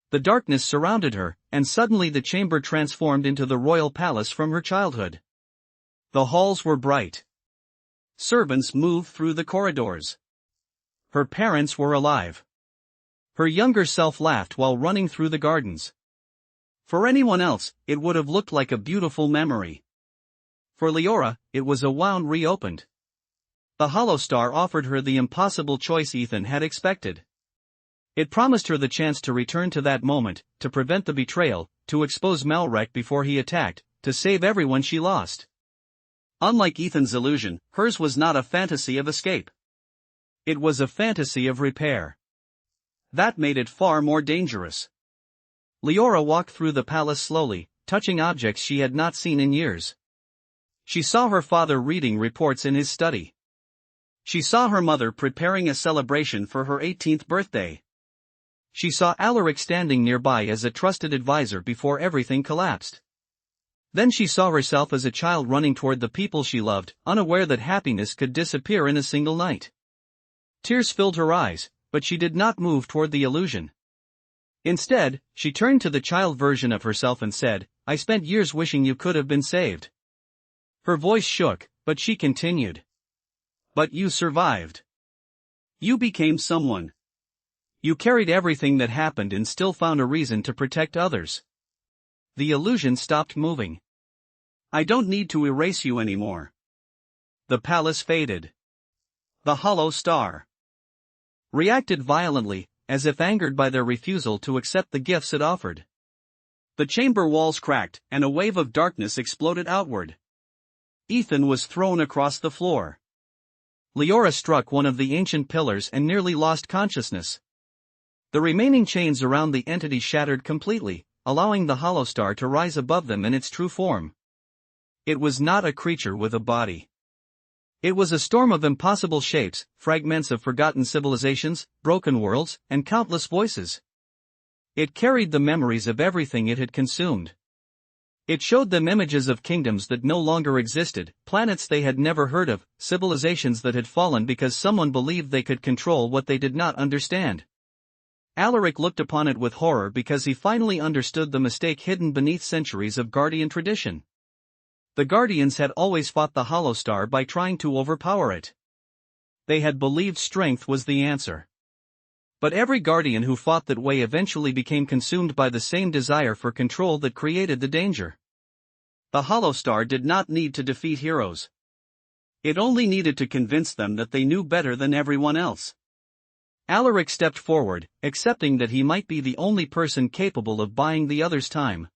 The darkness surrounded her, and suddenly the chamber transformed into the royal palace from her childhood. The halls were bright. Servants moved through the corridors. Her parents were alive. Her younger self laughed while running through the gardens. For anyone else, it would have looked like a beautiful memory. For Leora, it was a wound reopened. The Hollow Star offered her the impossible choice Ethan had expected. It promised her the chance to return to that moment, to prevent the betrayal, to expose Malrek before he attacked, to save everyone she lost. Unlike Ethan's illusion, hers was not a fantasy of escape. It was a fantasy of repair. That made it far more dangerous. Leora walked through the palace slowly, touching objects she had not seen in years. She saw her father reading reports in his study. She saw her mother preparing a celebration for her 18th birthday. She saw Alaric standing nearby as a trusted advisor before everything collapsed. Then she saw herself as a child running toward the people she loved, unaware that happiness could disappear in a single night. Tears filled her eyes, but she did not move toward the illusion. Instead, she turned to the child version of herself and said, "I spent years wishing you could have been saved." Her voice shook, but she continued. "But you survived. You became someone. You carried everything that happened and still found a reason to protect others." The illusion stopped moving. "I don't need to erase you anymore." The palace faded. The Hollow Star reacted violently, as if angered by their refusal to accept the gifts it offered. The chamber walls cracked, and a wave of darkness exploded outward. Ethan was thrown across the floor. Leora struck one of the ancient pillars and nearly lost consciousness. The remaining chains around the entity shattered completely, allowing the Hollow Star to rise above them in its true form. It was not a creature with a body. It was a storm of impossible shapes, fragments of forgotten civilizations, broken worlds, and countless voices. It carried the memories of everything it had consumed. It showed them images of kingdoms that no longer existed, planets they had never heard of, civilizations that had fallen because someone believed they could control what they did not understand. Alaric looked upon it with horror because he finally understood the mistake hidden beneath centuries of Guardian tradition. The Guardians had always fought the Hollow Star by trying to overpower it. They had believed strength was the answer. But every Guardian who fought that way eventually became consumed by the same desire for control that created the danger. The Hollow Star did not need to defeat heroes. It only needed to convince them that they knew better than everyone else. Alaric stepped forward, accepting that he might be the only person capable of buying the other's time.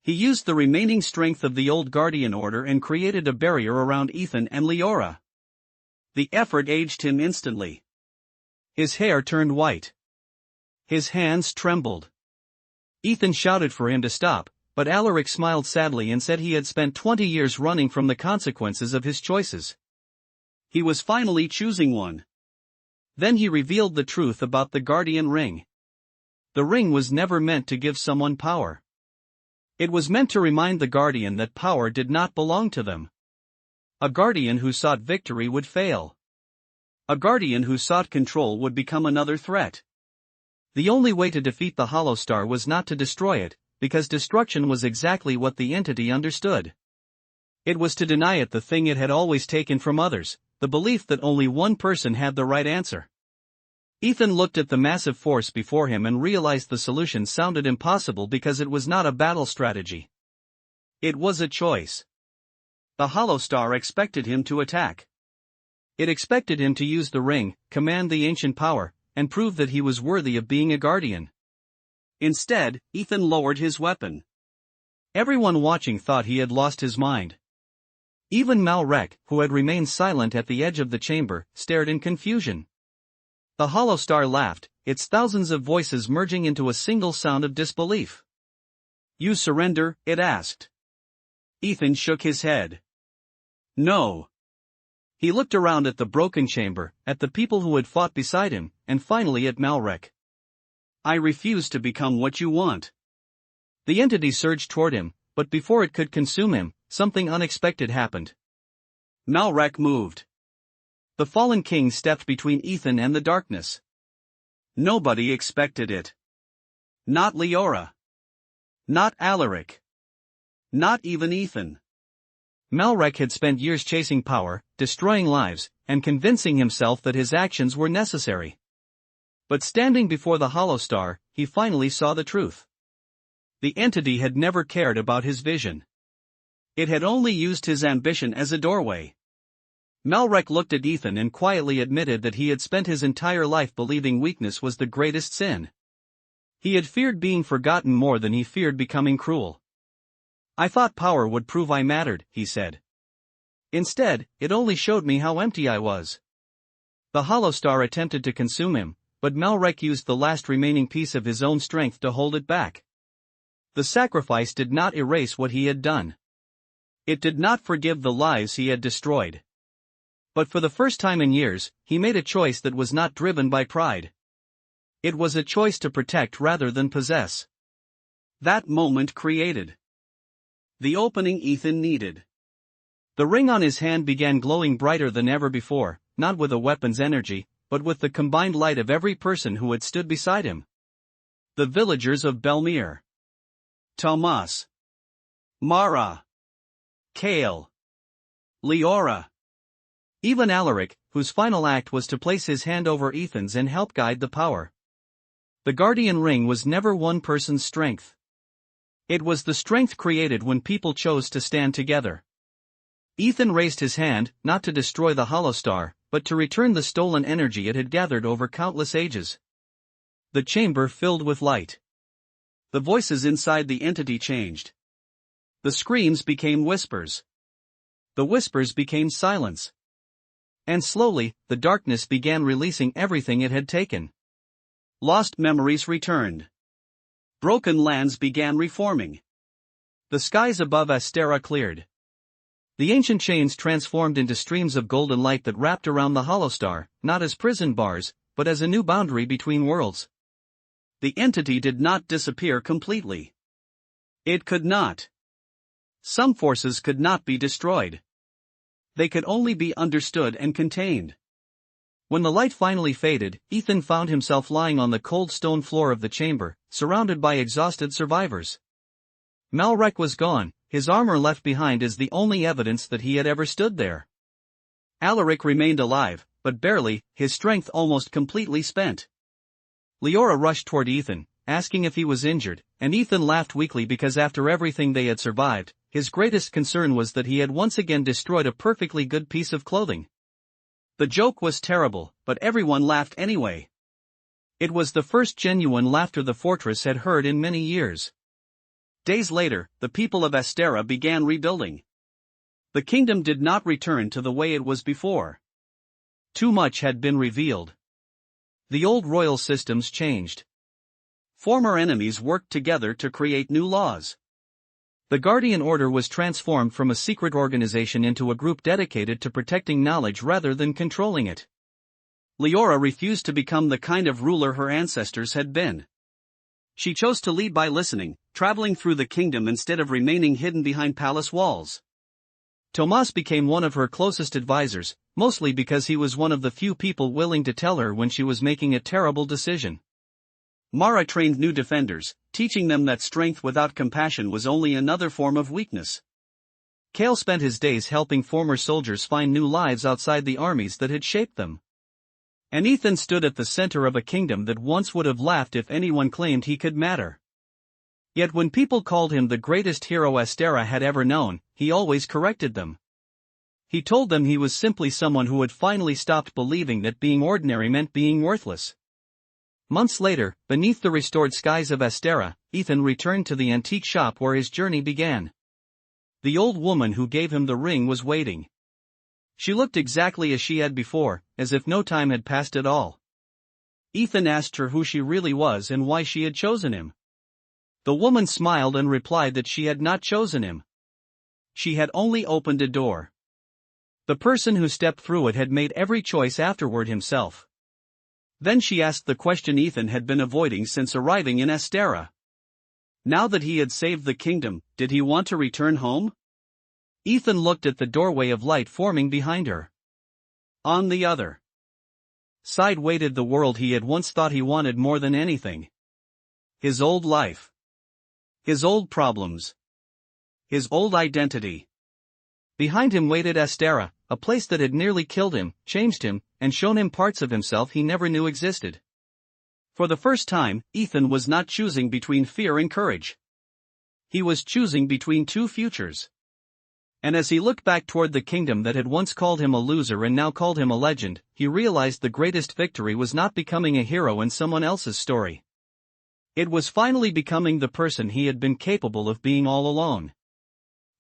He used the remaining strength of the old Guardian Order and created a barrier around Ethan and Leora. The effort aged him instantly. His hair turned white. His hands trembled. Ethan shouted for him to stop, But Alaric smiled sadly and said he had spent 20 years running from the consequences of his choices. He was finally choosing one. Then he revealed the truth about the Guardian Ring. The ring was never meant to give someone power. It was meant to remind the Guardian that power did not belong to them. A Guardian who sought victory would fail. A Guardian who sought control would become another threat. The only way to defeat the Hollow Star was not to destroy it, because destruction was exactly what the entity understood. It was to deny it the thing it had always taken from others, the belief that only one person had the right answer. Ethan looked at the massive force before him and realized the solution sounded impossible because it was not a battle strategy. It was a choice. The Hollow Star expected him to attack. It expected him to use the ring, command the ancient power, and prove that he was worthy of being a guardian. Instead, Ethan lowered his weapon. Everyone watching thought he had lost his mind. Even Malrek, who had remained silent at the edge of the chamber, stared in confusion. The Hollow Star laughed, its thousands of voices merging into a single sound of disbelief. "You surrender?" it asked. Ethan shook his head. "No." He looked around at the broken chamber, at the people who had fought beside him, and finally at Malrek. "I refuse to become what you want." The entity surged toward him, but before it could consume him, something unexpected happened. Malrek moved. The fallen king stepped between Ethan and the darkness. Nobody expected it. Not Leora. Not Alaric. Not even Ethan. Malrek had spent years chasing power, destroying lives, and convincing himself that his actions were necessary. But standing before the Hollow Star, he finally saw the truth. The entity had never cared about his vision. It had only used his ambition as a doorway. Malrek looked at Ethan and quietly admitted that he had spent his entire life believing weakness was the greatest sin. He had feared being forgotten more than he feared becoming cruel. "I thought power would prove I mattered," he said. "Instead, it only showed me how empty I was." The Hollow Star attempted to consume him, but Malrek used the last remaining piece of his own strength to hold it back. The sacrifice did not erase what he had done. It did not forgive the lives he had destroyed. But for the first time in years, he made a choice that was not driven by pride. It was a choice to protect rather than possess. That moment created the opening Ethan needed. The ring on his hand began glowing brighter than ever before, not with a weapon's energy, but with the combined light of every person who had stood beside him. The villagers of Belmere. Tomas. Mara. Kale. Leora. Even Alaric, whose final act was to place his hand over Ethan's and help guide the power. The Guardian Ring was never one person's strength. It was the strength created when people chose to stand together. Ethan raised his hand, not to destroy the Hollow Star, but to return the stolen energy it had gathered over countless ages. The chamber filled with light. The voices inside the entity changed. The screams became whispers. The whispers became silence. And slowly, the darkness began releasing everything it had taken. Lost memories returned. Broken lands began reforming. The skies above Astera cleared. The ancient chains transformed into streams of golden light that wrapped around the Hollow Star, not as prison bars, but as a new boundary between worlds. The entity did not disappear completely. It could not. Some forces could not be destroyed. They could only be understood and contained. When the light finally faded, Ethan found himself lying on the cold stone floor of the chamber, surrounded by exhausted survivors. Malrek was gone, his armor left behind as the only evidence that he had ever stood there. Alaric remained alive, but barely, his strength almost completely spent. Leora rushed toward Ethan, asking if he was injured, and Ethan laughed weakly because after everything they had survived, his greatest concern was that he had once again destroyed a perfectly good piece of clothing. The joke was terrible, but everyone laughed anyway. It was the first genuine laughter the fortress had heard in many years. Days later, the people of Astera began rebuilding. The kingdom did not return to the way it was before. Too much had been revealed. The old royal systems changed. Former enemies worked together to create new laws. The Guardian Order was transformed from a secret organization into a group dedicated to protecting knowledge rather than controlling it. Leora refused to become the kind of ruler her ancestors had been. She chose to lead by listening, traveling through the kingdom instead of remaining hidden behind palace walls. Tomas became one of her closest advisors, mostly because he was one of the few people willing to tell her when she was making a terrible decision. Mara trained new defenders, teaching them that strength without compassion was only another form of weakness. Kale spent his days helping former soldiers find new lives outside the armies that had shaped them. And Ethan stood at the center of a kingdom that once would have laughed if anyone claimed he could matter. Yet when people called him the greatest hero Astera had ever known, he always corrected them. He told them he was simply someone who had finally stopped believing that being ordinary meant being worthless. Months later, beneath the restored skies of Astera, Ethan returned to the antique shop where his journey began. The old woman who gave him the ring was waiting. She looked exactly as she had before, as if no time had passed at all. Ethan asked her who she really was and why she had chosen him. The woman smiled and replied that she had not chosen him. She had only opened a door. The person who stepped through it had made every choice afterward himself. Then she asked the question Ethan had been avoiding since arriving in Astera. Now that he had saved the kingdom, did he want to return home? Ethan looked at the doorway of light forming behind her. On the other side waited the world he had once thought he wanted more than anything. His old life. His old problems. His old identity. Behind him waited Astera, a place that had nearly killed him, changed him, and shown him parts of himself he never knew existed. For the first time, Ethan was not choosing between fear and courage. He was choosing between two futures. And as he looked back toward the kingdom that had once called him a loser and now called him a legend, he realized the greatest victory was not becoming a hero in someone else's story. It was finally becoming the person he had been capable of being all along.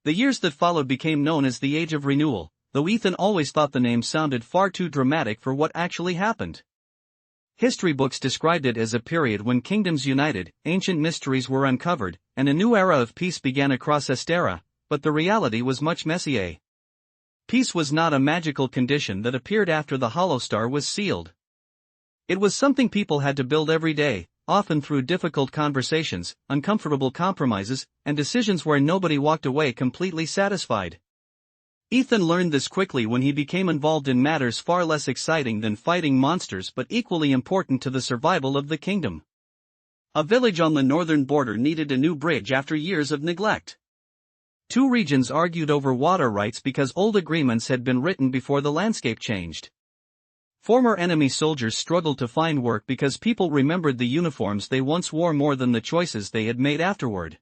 The years that followed became known as the Age of Renewal, though Ethan always thought the name sounded far too dramatic for what actually happened. History books described it as a period when kingdoms united, ancient mysteries were uncovered, and a new era of peace began across Astera, but the reality was much messier. Peace was not a magical condition that appeared after the Holostar was sealed. It was something people had to build every day, often through difficult conversations, uncomfortable compromises, and decisions where nobody walked away completely satisfied. Ethan learned this quickly when he became involved in matters far less exciting than fighting monsters but equally important to the survival of the kingdom. A village on the northern border needed a new bridge after years of neglect. Two regions argued over water rights because old agreements had been written before the landscape changed. Former enemy soldiers struggled to find work because people remembered the uniforms they once wore more than the choices they had made afterward.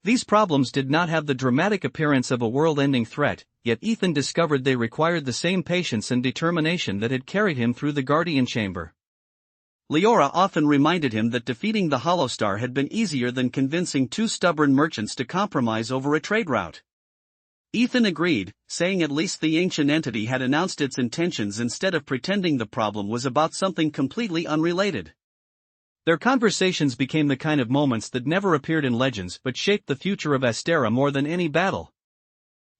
These problems did not have the dramatic appearance of a world-ending threat, yet Ethan discovered they required the same patience and determination that had carried him through the Guardian Chamber. Leora often reminded him that defeating the Holostar had been easier than convincing two stubborn merchants to compromise over a trade route. Ethan agreed, saying at least the ancient entity had announced its intentions instead of pretending the problem was about something completely unrelated. Their conversations became the kind of moments that never appeared in legends but shaped the future of Astera more than any battle.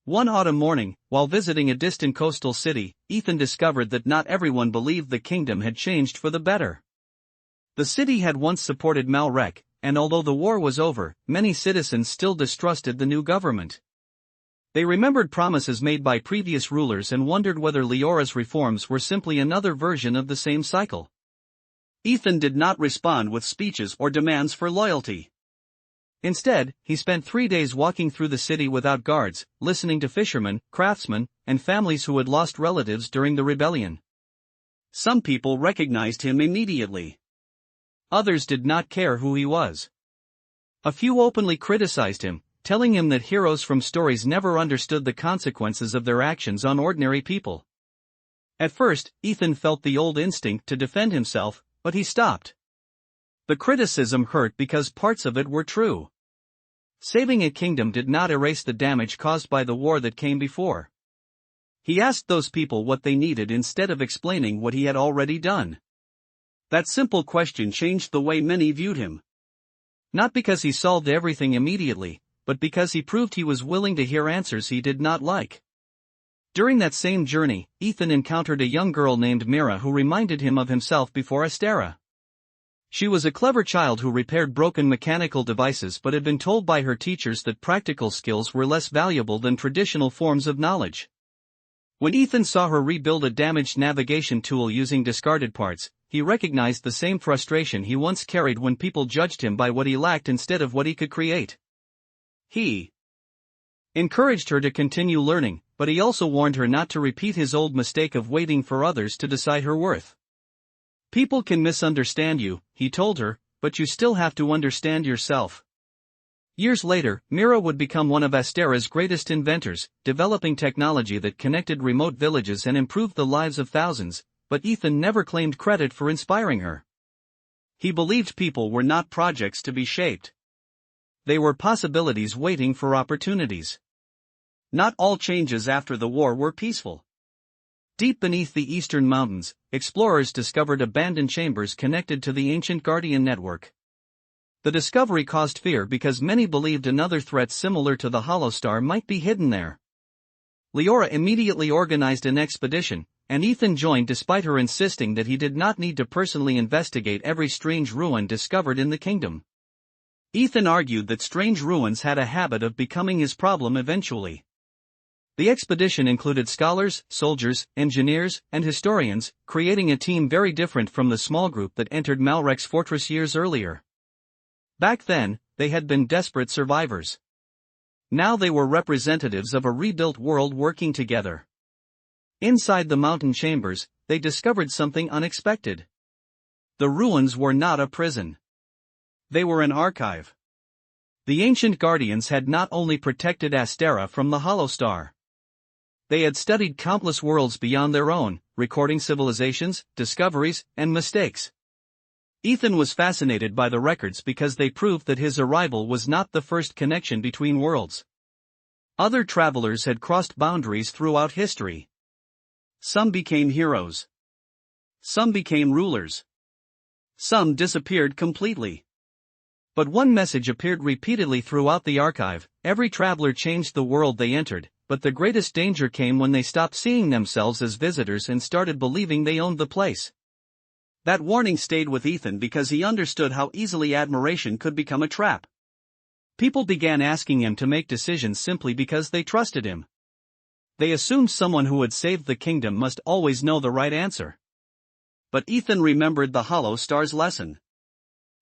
One autumn morning, while visiting a distant coastal city, Ethan discovered that not everyone believed the kingdom had changed for the better. The city had once supported Malrek, and although the war was over, many citizens still distrusted the new government. They remembered promises made by previous rulers and wondered whether Leora's reforms were simply another version of the same cycle. Ethan did not respond with speeches or demands for loyalty. Instead, he spent 3 days walking through the city without guards, listening to fishermen, craftsmen, and families who had lost relatives during the rebellion. Some people recognized him immediately. Others did not care who he was. A few openly criticized him, telling him that heroes from stories never understood the consequences of their actions on ordinary people. At first, Ethan felt the old instinct to defend himself, but he stopped. The criticism hurt because parts of it were true. Saving a kingdom did not erase the damage caused by the war that came before. He asked those people what they needed instead of explaining what he had already done. That simple question changed the way many viewed him. Not because he solved everything immediately, but because he proved he was willing to hear answers he did not like. During that same journey, Ethan encountered a young girl named Mira who reminded him of himself before Astera. She was a clever child who repaired broken mechanical devices but had been told by her teachers that practical skills were less valuable than traditional forms of knowledge. When Ethan saw her rebuild a damaged navigation tool using discarded parts, he recognized the same frustration he once carried when people judged him by what he lacked instead of what he could create. He encouraged her to continue learning, but he also warned her not to repeat his old mistake of waiting for others to decide her worth. People can misunderstand you, he told her, but you still have to understand yourself. Years later, Mira would become one of Astera's greatest inventors, developing technology that connected remote villages and improved the lives of thousands, but Ethan never claimed credit for inspiring her. He believed people were not projects to be shaped. They were possibilities waiting for opportunities. Not all changes after the war were peaceful. Deep beneath the eastern mountains, explorers discovered abandoned chambers connected to the ancient Guardian network. The discovery caused fear because many believed another threat similar to the Holostar might be hidden there. Leora immediately organized an expedition, and Ethan joined despite her insisting that he did not need to personally investigate every strange ruin discovered in the kingdom. Ethan argued that strange ruins had a habit of becoming his problem eventually. The expedition included scholars, soldiers, engineers, and historians, creating a team very different from the small group that entered Malrek's fortress years earlier. Back then, they had been desperate survivors. Now they were representatives of a rebuilt world working together. Inside the mountain chambers, they discovered something unexpected. The ruins were not a prison. They were an archive. The ancient Guardians had not only protected Astera from the Holostar. They had studied countless worlds beyond their own, recording civilizations, discoveries, and mistakes. Ethan was fascinated by the records because they proved that his arrival was not the first connection between worlds. Other travelers had crossed boundaries throughout history. Some became heroes. Some became rulers. Some disappeared completely. But one message appeared repeatedly throughout the archive: every traveler changed the world they entered, but the greatest danger came when they stopped seeing themselves as visitors and started believing they owned the place. That warning stayed with Ethan because he understood how easily admiration could become a trap. People began asking him to make decisions simply because they trusted him. They assumed someone who had saved the kingdom must always know the right answer. But Ethan remembered the Holostar's lesson.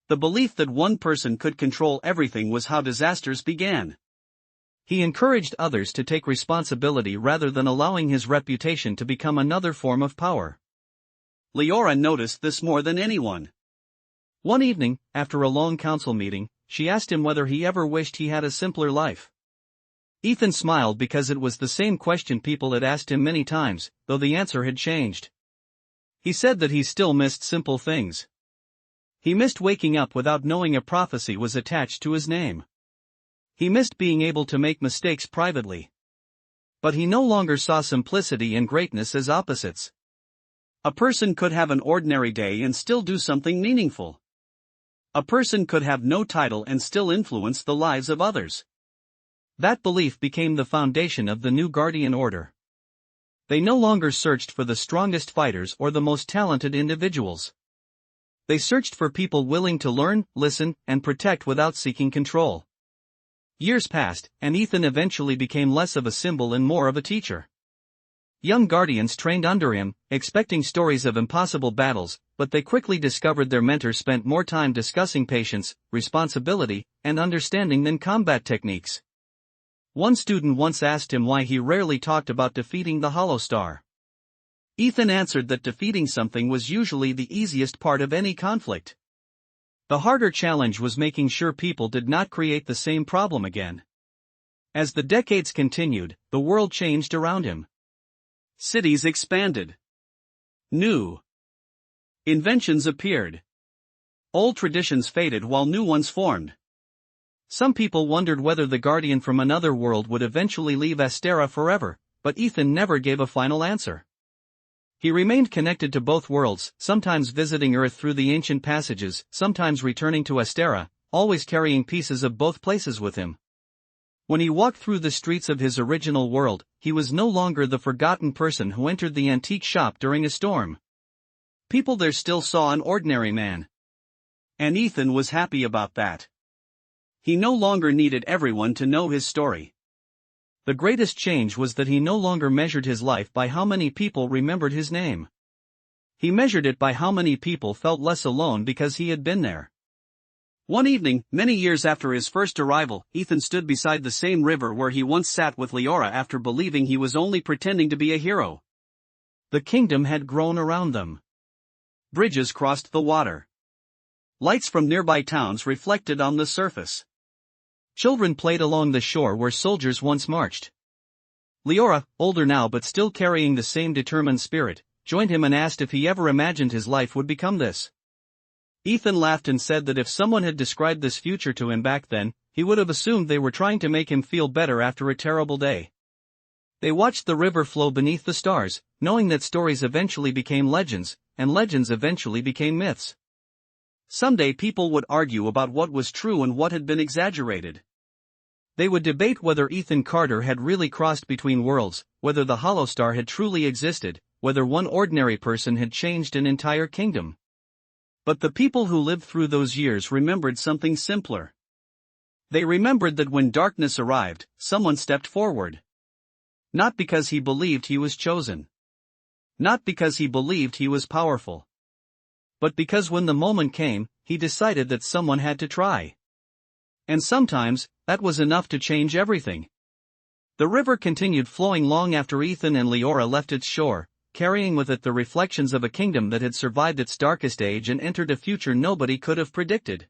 The belief that one person could control everything was how disasters began. He encouraged others to take responsibility rather than allowing his reputation to become another form of power. Leora noticed this more than anyone. One evening, after a long council meeting, she asked him whether he ever wished he had a simpler life. Ethan smiled because it was the same question people had asked him many times, though the answer had changed. He said that he still missed simple things. He missed waking up without knowing a prophecy was attached to his name. He missed being able to make mistakes privately. But he no longer saw simplicity and greatness as opposites. A person could have an ordinary day and still do something meaningful. A person could have no title and still influence the lives of others. That belief became the foundation of the new Guardian Order. They no longer searched for the strongest fighters or the most talented individuals. They searched for people willing to learn, listen, and protect without seeking control. Years passed, and Ethan eventually became less of a symbol and more of a teacher. Young Guardians trained under him, expecting stories of impossible battles, but they quickly discovered their mentor spent more time discussing patience, responsibility, and understanding than combat techniques. One student once asked him why he rarely talked about defeating the Holostar. Ethan answered that defeating something was usually the easiest part of any conflict. The harder challenge was making sure people did not create the same problem again. As the decades continued, the world changed around him. Cities expanded. New inventions appeared. Old traditions faded while new ones formed. Some people wondered whether the Guardian from another world would eventually leave Astera forever, but Ethan never gave a final answer. He remained connected to both worlds, sometimes visiting Earth through the ancient passages, sometimes returning to Astera, always carrying pieces of both places with him. When he walked through the streets of his original world, he was no longer the forgotten person who entered the antique shop during a storm. People there still saw an ordinary man. And Ethan was happy about that. He no longer needed everyone to know his story. The greatest change was that he no longer measured his life by how many people remembered his name. He measured it by how many people felt less alone because he had been there. One evening, many years after his first arrival, Ethan stood beside the same river where he once sat with Leora after believing he was only pretending to be a hero. The kingdom had grown around them. Bridges crossed the water. Lights from nearby towns reflected on the surface. Children played along the shore where soldiers once marched. Leora, older now but still carrying the same determined spirit, joined him and asked if he ever imagined his life would become this. Ethan laughed and said that if someone had described this future to him back then, he would have assumed they were trying to make him feel better after a terrible day. They watched the river flow beneath the stars, knowing that stories eventually became legends, and legends eventually became myths. Someday people would argue about what was true and what had been exaggerated. They would debate whether Ethan Carter had really crossed between worlds, whether the Holostar had truly existed, whether one ordinary person had changed an entire kingdom. But the people who lived through those years remembered something simpler. They remembered that when darkness arrived, someone stepped forward. Not because he believed he was chosen. Not because he believed he was powerful. But because when the moment came, he decided that someone had to try. And sometimes, that was enough to change everything. The river continued flowing long after Ethan and Leora left its shore, carrying with it the reflections of a kingdom that had survived its darkest age and entered a future nobody could have predicted.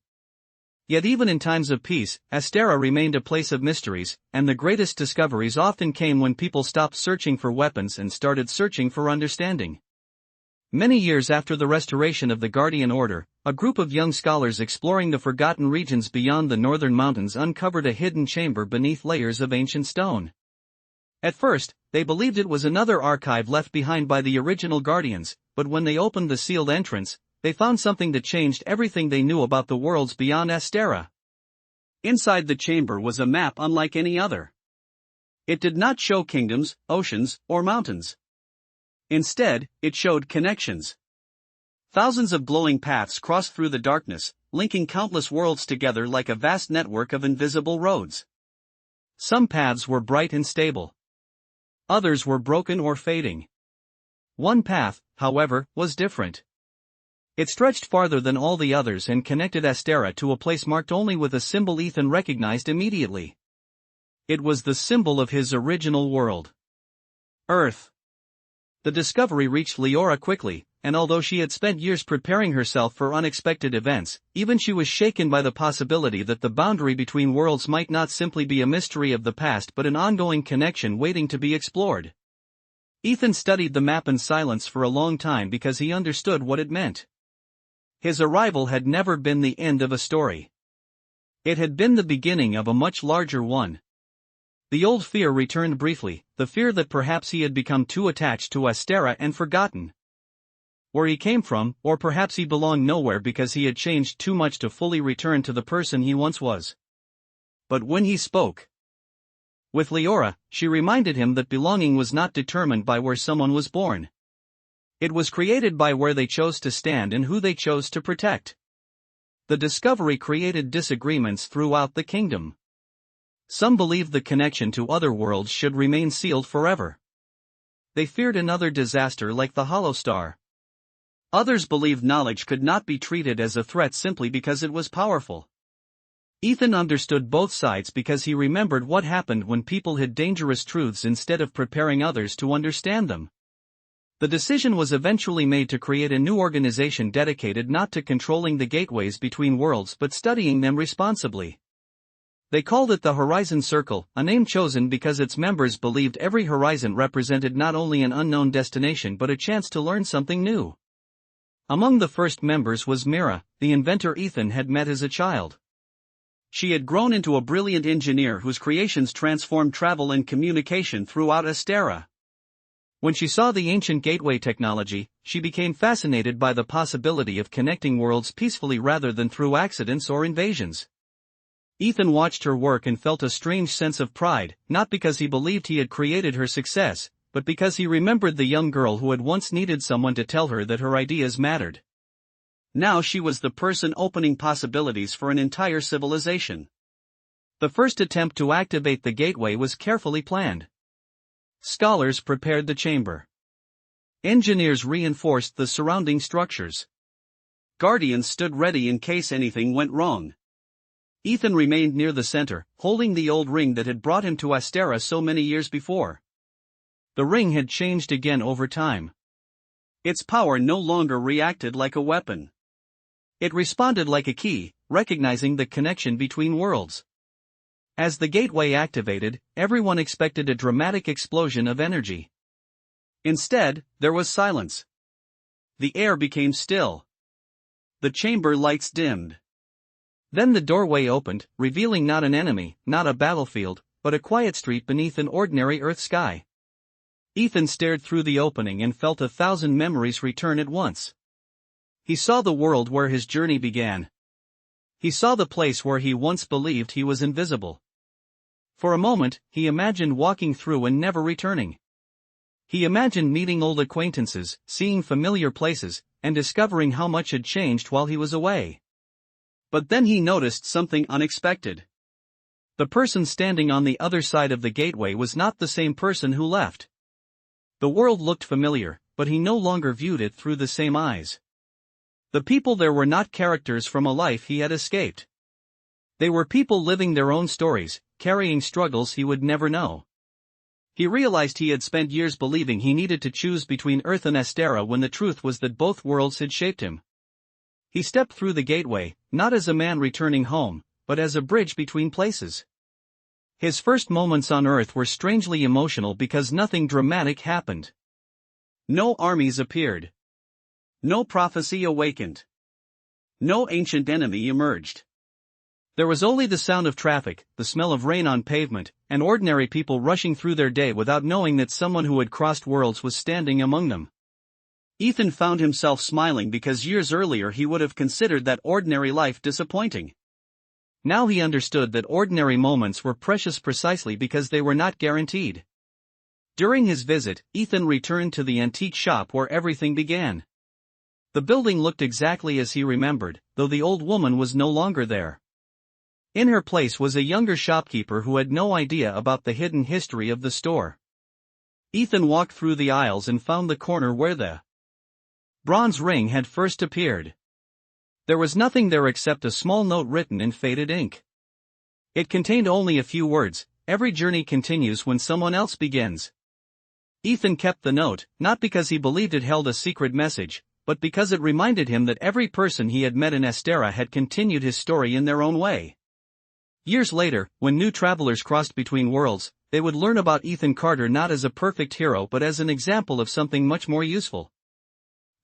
Yet even in times of peace, Astera remained a place of mysteries, and the greatest discoveries often came when people stopped searching for weapons and started searching for understanding. Many years after the restoration of the Guardian Order, a group of young scholars exploring the forgotten regions beyond the northern mountains uncovered a hidden chamber beneath layers of ancient stone. At first, they believed it was another archive left behind by the original Guardians, but when they opened the sealed entrance, they found something that changed everything they knew about the worlds beyond Astera. Inside the chamber was a map unlike any other. It did not show kingdoms, oceans, or mountains. Instead, it showed connections. Thousands of glowing paths crossed through the darkness, linking countless worlds together like a vast network of invisible roads. Some paths were bright and stable. Others were broken or fading. One path, however, was different. It stretched farther than all the others and connected Astera to a place marked only with a symbol Ethan recognized immediately. It was the symbol of his original world. Earth. The discovery reached Leora quickly, and although she had spent years preparing herself for unexpected events, even she was shaken by the possibility that the boundary between worlds might not simply be a mystery of the past but an ongoing connection waiting to be explored. Ethan studied the map in silence for a long time because he understood what it meant. His arrival had never been the end of a story. It had been the beginning of a much larger one. The old fear returned briefly, the fear that perhaps he had become too attached to Astera and forgotten where he came from, or perhaps he belonged nowhere because he had changed too much to fully return to the person he once was. But when he spoke with Leora, she reminded him that belonging was not determined by where someone was born. It was created by where they chose to stand and who they chose to protect. The discovery created disagreements throughout the kingdom. Some believed the connection to other worlds should remain sealed forever. They feared another disaster like the Holostar. Others believed knowledge could not be treated as a threat simply because it was powerful. Ethan understood both sides because he remembered what happened when people hid dangerous truths instead of preparing others to understand them. The decision was eventually made to create a new organization dedicated not to controlling the gateways between worlds but studying them responsibly. They called it the Horizon Circle, a name chosen because its members believed every horizon represented not only an unknown destination but a chance to learn something new. Among the first members was Mira, the inventor Ethan had met as a child. She had grown into a brilliant engineer whose creations transformed travel and communication throughout Astera. When she saw the ancient gateway technology, she became fascinated by the possibility of connecting worlds peacefully rather than through accidents or invasions. Ethan watched her work and felt a strange sense of pride, not because he believed he had created her success, but because he remembered the young girl who had once needed someone to tell her that her ideas mattered. Now she was the person opening possibilities for an entire civilization. The first attempt to activate the gateway was carefully planned. Scholars prepared the chamber. Engineers reinforced the surrounding structures. Guardians stood ready in case anything went wrong. Ethan remained near the center, holding the old ring that had brought him to Astera so many years before. The ring had changed again over time. Its power no longer reacted like a weapon. It responded like a key, recognizing the connection between worlds. As the gateway activated, everyone expected a dramatic explosion of energy. Instead, there was silence. The air became still. The chamber lights dimmed. Then the doorway opened, revealing not an enemy, not a battlefield, but a quiet street beneath an ordinary Earth sky. Ethan stared through the opening and felt 1,000 memories return at once. He saw the world where his journey began. He saw the place where he once believed he was invisible. For a moment, he imagined walking through and never returning. He imagined meeting old acquaintances, seeing familiar places, and discovering how much had changed while he was away. But then he noticed something unexpected. The person standing on the other side of the gateway was not the same person who left. The world looked familiar, but he no longer viewed it through the same eyes. The people there were not characters from a life he had escaped. They were people living their own stories, carrying struggles he would never know. He realized he had spent years believing he needed to choose between Earth and Astera when the truth was that both worlds had shaped him. He stepped through the gateway, not as a man returning home, but as a bridge between places. His first moments on Earth were strangely emotional because nothing dramatic happened. No armies appeared. No prophecy awakened. No ancient enemy emerged. There was only the sound of traffic, the smell of rain on pavement, and ordinary people rushing through their day without knowing that someone who had crossed worlds was standing among them. Ethan found himself smiling because years earlier he would have considered that ordinary life disappointing. Now he understood that ordinary moments were precious precisely because they were not guaranteed. During his visit, Ethan returned to the antique shop where everything began. The building looked exactly as he remembered, though the old woman was no longer there. In her place was a younger shopkeeper who had no idea about the hidden history of the store. Ethan walked through the aisles and found the corner where the bronze ring had first appeared. There was nothing there except a small note written in faded ink. It contained only a few words: "Every journey continues when someone else begins." Ethan kept the note, not because he believed it held a secret message, but because it reminded him that every person he had met in Astera had continued his story in their own way. Years later, when new travelers crossed between worlds, they would learn about Ethan Carter not as a perfect hero but as an example of something much more useful.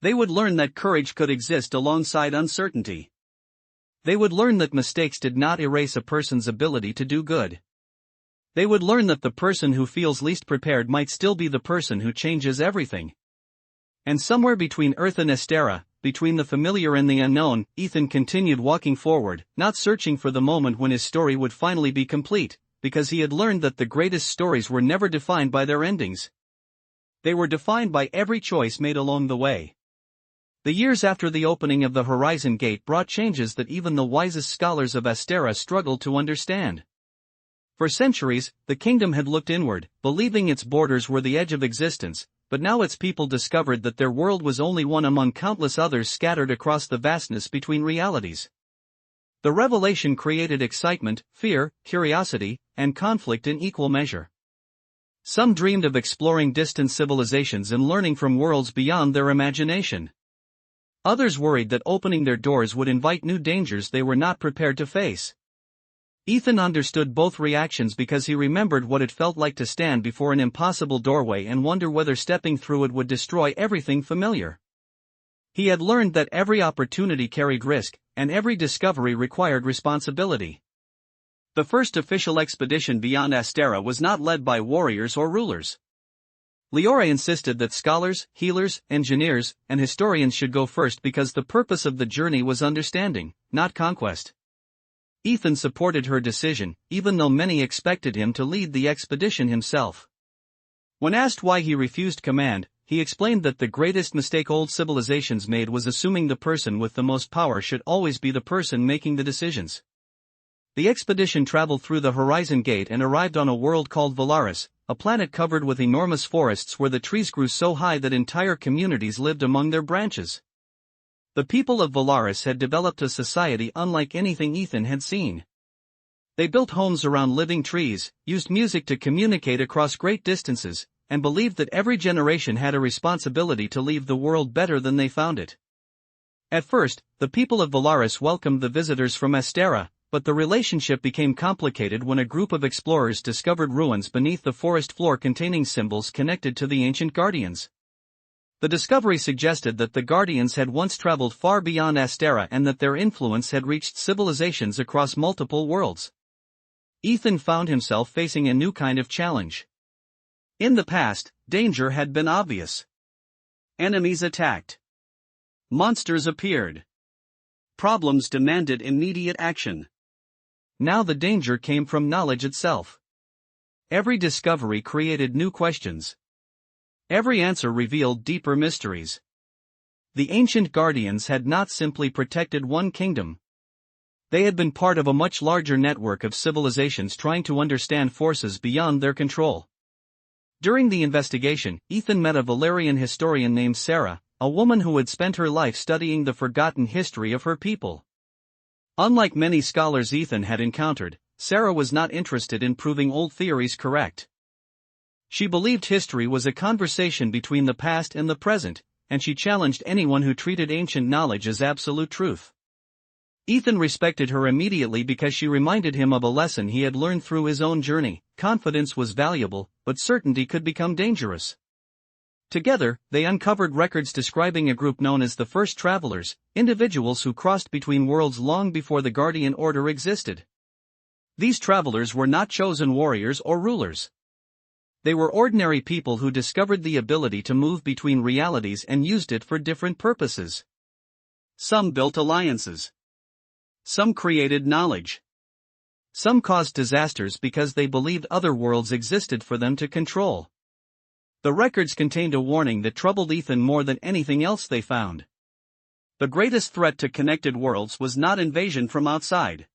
They would learn that courage could exist alongside uncertainty. They would learn that mistakes did not erase a person's ability to do good. They would learn that the person who feels least prepared might still be the person who changes everything. And somewhere between Earth and Astera, between the familiar and the unknown, Ethan continued walking forward, not searching for the moment when his story would finally be complete, because he had learned that the greatest stories were never defined by their endings. They were defined by every choice made along the way. The years after the opening of the Horizon Gate brought changes that even the wisest scholars of Astera struggled to understand. For centuries, the kingdom had looked inward, believing its borders were the edge of existence, but now its people discovered that their world was only one among countless others scattered across the vastness between realities. The revelation created excitement, fear, curiosity, and conflict in equal measure. Some dreamed of exploring distant civilizations and learning from worlds beyond their imagination. Others worried that opening their doors would invite new dangers they were not prepared to face. Ethan understood both reactions because he remembered what it felt like to stand before an impossible doorway and wonder whether stepping through it would destroy everything familiar. He had learned that every opportunity carried risk, and every discovery required responsibility. The first official expedition beyond Astera was not led by warriors or rulers. Leora insisted that scholars, healers, engineers, and historians should go first because the purpose of the journey was understanding, not conquest. Ethan supported her decision, even though many expected him to lead the expedition himself. When asked why he refused command, he explained that the greatest mistake old civilizations made was assuming the person with the most power should always be the person making the decisions. The expedition traveled through the Horizon Gate and arrived on a world called Valaris, a planet covered with enormous forests where the trees grew so high that entire communities lived among their branches. The people of Valaris had developed a society unlike anything Ethan had seen. They built homes around living trees, used music to communicate across great distances, and believed that every generation had a responsibility to leave the world better than they found it. At first, the people of Valaris welcomed the visitors from Astera, but the relationship became complicated when a group of explorers discovered ruins beneath the forest floor containing symbols connected to the ancient Guardians. The discovery suggested that the Guardians had once traveled far beyond Astera and that their influence had reached civilizations across multiple worlds. Ethan found himself facing a new kind of challenge. In the past, danger had been obvious. Enemies attacked. Monsters appeared. Problems demanded immediate action. Now the danger came from knowledge itself. Every discovery created new questions. Every answer revealed deeper mysteries. The ancient Guardians had not simply protected one kingdom. They had been part of a much larger network of civilizations trying to understand forces beyond their control. During the investigation, Ethan met a Valerian historian named Sarah, a woman who had spent her life studying the forgotten history of her people. Unlike many scholars Ethan had encountered, Sarah was not interested in proving old theories correct. She believed history was a conversation between the past and the present, and she challenged anyone who treated ancient knowledge as absolute truth. Ethan respected her immediately because she reminded him of a lesson he had learned through his own journey: confidence was valuable, but certainty could become dangerous. Together, they uncovered records describing a group known as the First Travelers, individuals who crossed between worlds long before the Guardian Order existed. These travelers were not chosen warriors or rulers. They were ordinary people who discovered the ability to move between realities and used it for different purposes. Some built alliances. Some created knowledge. Some caused disasters because they believed other worlds existed for them to control. The records contained a warning that troubled Ethan more than anything else they found. The greatest threat to connected worlds was not invasion from outside.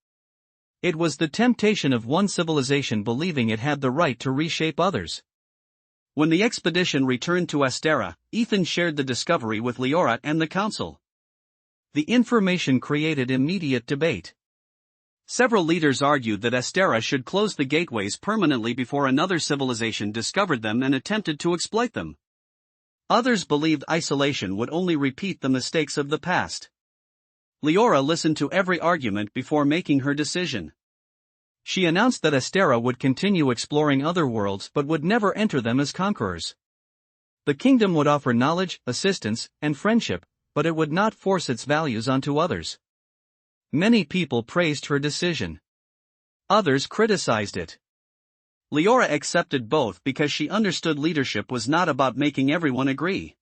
It was the temptation of one civilization believing it had the right to reshape others. When the expedition returned to Astera, Ethan shared the discovery with Leora and the council. The information created immediate debate. Several leaders argued that Astera should close the gateways permanently before another civilization discovered them and attempted to exploit them. Others believed isolation would only repeat the mistakes of the past. Leora listened to every argument before making her decision. She announced that Astera would continue exploring other worlds but would never enter them as conquerors. The kingdom would offer knowledge, assistance, and friendship, but it would not force its values onto others. Many people praised her decision. Others criticized it. Leora accepted both because she understood leadership was not about making everyone agree.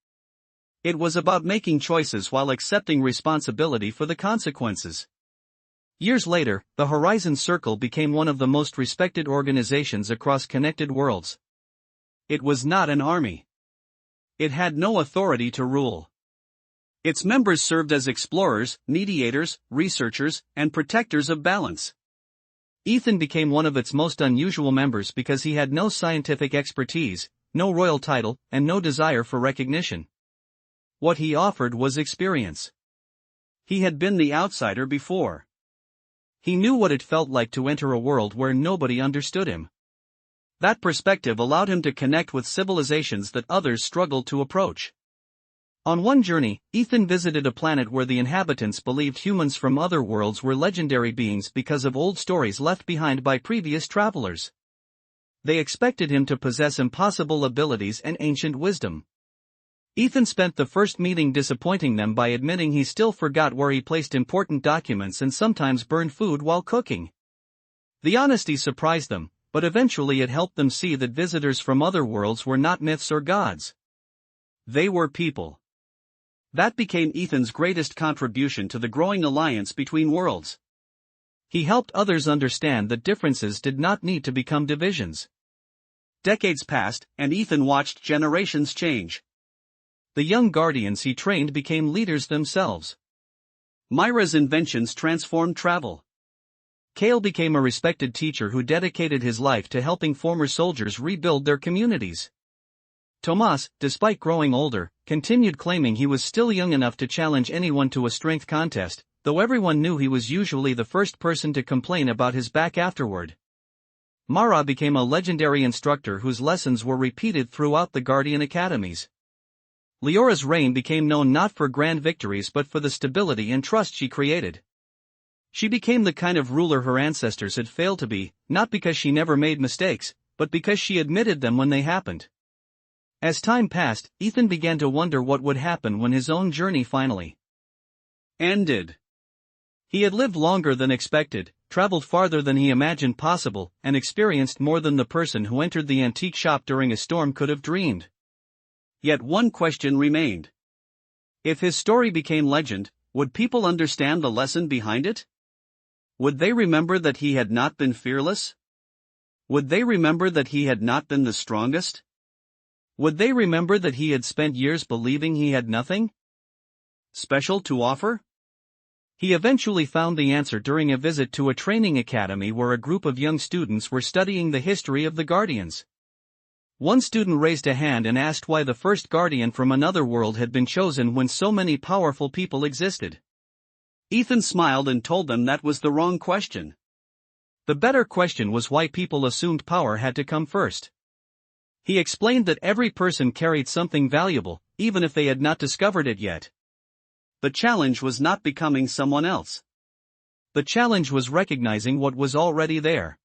It was about making choices while accepting responsibility for the consequences. Years later, the Horizon Circle became one of the most respected organizations across connected worlds. It was not an army. It had no authority to rule. Its members served as explorers, mediators, researchers, and protectors of balance. Ethan became one of its most unusual members because he had no scientific expertise, no royal title, and no desire for recognition. What he offered was experience. He had been the outsider before. He knew what it felt like to enter a world where nobody understood him. That perspective allowed him to connect with civilizations that others struggled to approach. On one journey, Ethan visited a planet where the inhabitants believed humans from other worlds were legendary beings because of old stories left behind by previous travelers. They expected him to possess impossible abilities and ancient wisdom. Ethan spent the first meeting disappointing them by admitting he still forgot where he placed important documents and sometimes burned food while cooking. The honesty surprised them, but eventually it helped them see that visitors from other worlds were not myths or gods. They were people. That became Ethan's greatest contribution to the growing alliance between worlds. He helped others understand that differences did not need to become divisions. Decades passed, and Ethan watched generations change. The young guardians he trained became leaders themselves. Myra's inventions transformed travel. Kale became a respected teacher who dedicated his life to helping former soldiers rebuild their communities. Tomas, despite growing older, continued claiming he was still young enough to challenge anyone to a strength contest, though everyone knew he was usually the first person to complain about his back afterward. Mara became a legendary instructor whose lessons were repeated throughout the Guardian academies. Leora's reign became known not for grand victories but for the stability and trust she created. She became the kind of ruler her ancestors had failed to be, not because she never made mistakes, but because she admitted them when they happened. As time passed, Ethan began to wonder what would happen when his own journey finally ended. He had lived longer than expected, traveled farther than he imagined possible, and experienced more than the person who entered the antique shop during a storm could have dreamed. Yet one question remained. If his story became legend, would people understand the lesson behind it? Would they remember that he had not been fearless? Would they remember that he had not been the strongest? Would they remember that he had spent years believing he had nothing special to offer? He eventually found the answer during a visit to a training academy where a group of young students were studying the history of the Guardians. One student raised a hand and asked why the first Guardian from another world had been chosen when so many powerful people existed. Ethan smiled and told them that was the wrong question. The better question was why people assumed power had to come first. He explained that every person carried something valuable, even if they had not discovered it yet. The challenge was not becoming someone else. The challenge was recognizing what was already there.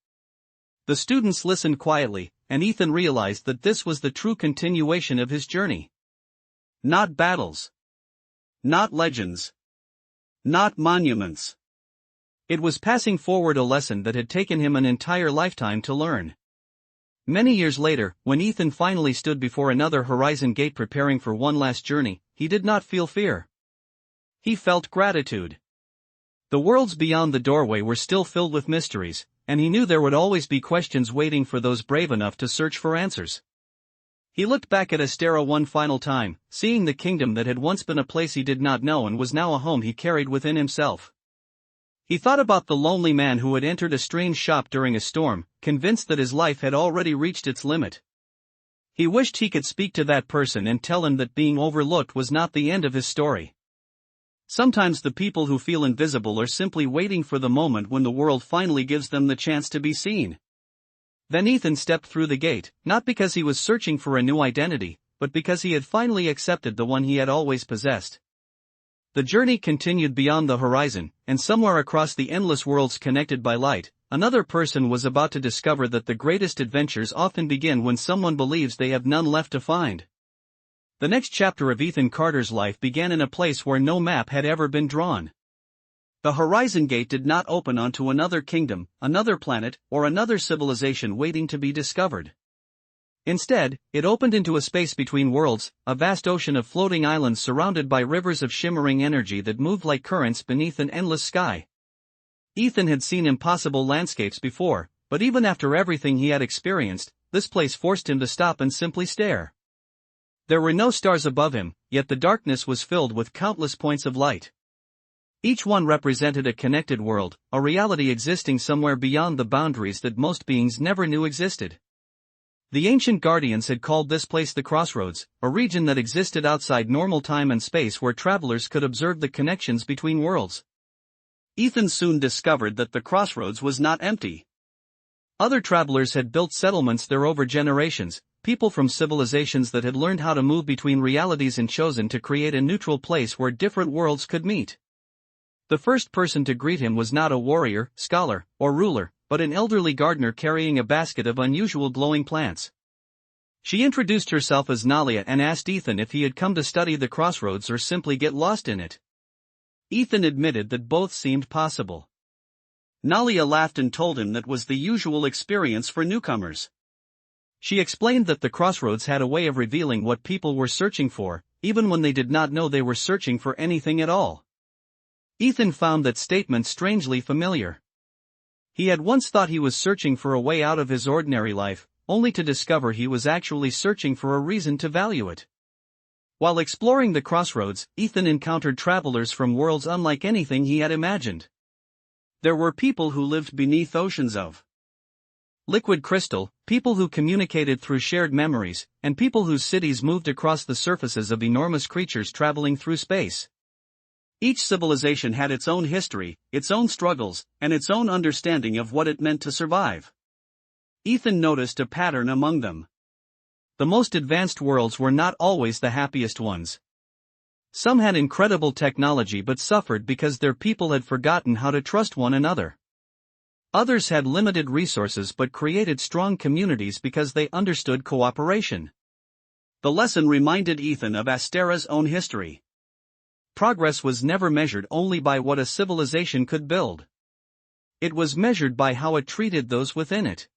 The students listened quietly, and Ethan realized that this was the true continuation of his journey. Not battles. Not legends. Not monuments. It was passing forward a lesson that had taken him an entire lifetime to learn. Many years later, when Ethan finally stood before another horizon gate preparing for one last journey, he did not feel fear. He felt gratitude. The worlds beyond the doorway were still filled with mysteries, and he knew there would always be questions waiting for those brave enough to search for answers. He looked back at Astera one final time, seeing the kingdom that had once been a place he did not know and was now a home he carried within himself. He thought about the lonely man who had entered a strange shop during a storm, convinced that his life had already reached its limit. He wished he could speak to that person and tell him that being overlooked was not the end of his story. Sometimes the people who feel invisible are simply waiting for the moment when the world finally gives them the chance to be seen. Then Ethan stepped through the gate, not because he was searching for a new identity, but because he had finally accepted the one he had always possessed. The journey continued beyond the horizon, and somewhere across the endless worlds connected by light, another person was about to discover that the greatest adventures often begin when someone believes they have none left to find. The next chapter of Ethan Carter's life began in a place where no map had ever been drawn. The Horizon Gate did not open onto another kingdom, another planet, or another civilization waiting to be discovered. Instead, it opened into a space between worlds, a vast ocean of floating islands surrounded by rivers of shimmering energy that moved like currents beneath an endless sky. Ethan had seen impossible landscapes before, but even after everything he had experienced, this place forced him to stop and simply stare. There were no stars above him, yet the darkness was filled with countless points of light. Each one represented a connected world, a reality existing somewhere beyond the boundaries that most beings never knew existed. The ancient Guardians had called this place the Crossroads, a region that existed outside normal time and space where travelers could observe the connections between worlds. Ethan soon discovered that the Crossroads was not empty. Other travelers had built settlements there over generations, people from civilizations that had learned how to move between realities and chosen to create a neutral place where different worlds could meet. The first person to greet him was not a warrior, scholar, or ruler, but an elderly gardener carrying a basket of unusual glowing plants. She introduced herself as Nalia and asked Ethan if he had come to study the Crossroads or simply get lost in it. Ethan admitted that both seemed possible. Nalia laughed and told him that was the usual experience for newcomers. She explained that the Crossroads had a way of revealing what people were searching for, even when they did not know they were searching for anything at all. Ethan found that statement strangely familiar. He had once thought he was searching for a way out of his ordinary life, only to discover he was actually searching for a reason to value it. While exploring the crossroads, Ethan encountered travelers from worlds unlike anything he had imagined. There were people who lived beneath oceans of liquid crystal, people who communicated through shared memories, and people whose cities moved across the surfaces of enormous creatures traveling through space. Each civilization had its own history, its own struggles, and its own understanding of what it meant to survive. Ethan noticed a pattern among them. The most advanced worlds were not always the happiest ones. Some had incredible technology but suffered because their people had forgotten how to trust one another. Others had limited resources but created strong communities because they understood cooperation. The lesson reminded Ethan of Astera's own history. Progress was never measured only by what a civilization could build. It was measured by how it treated those within it.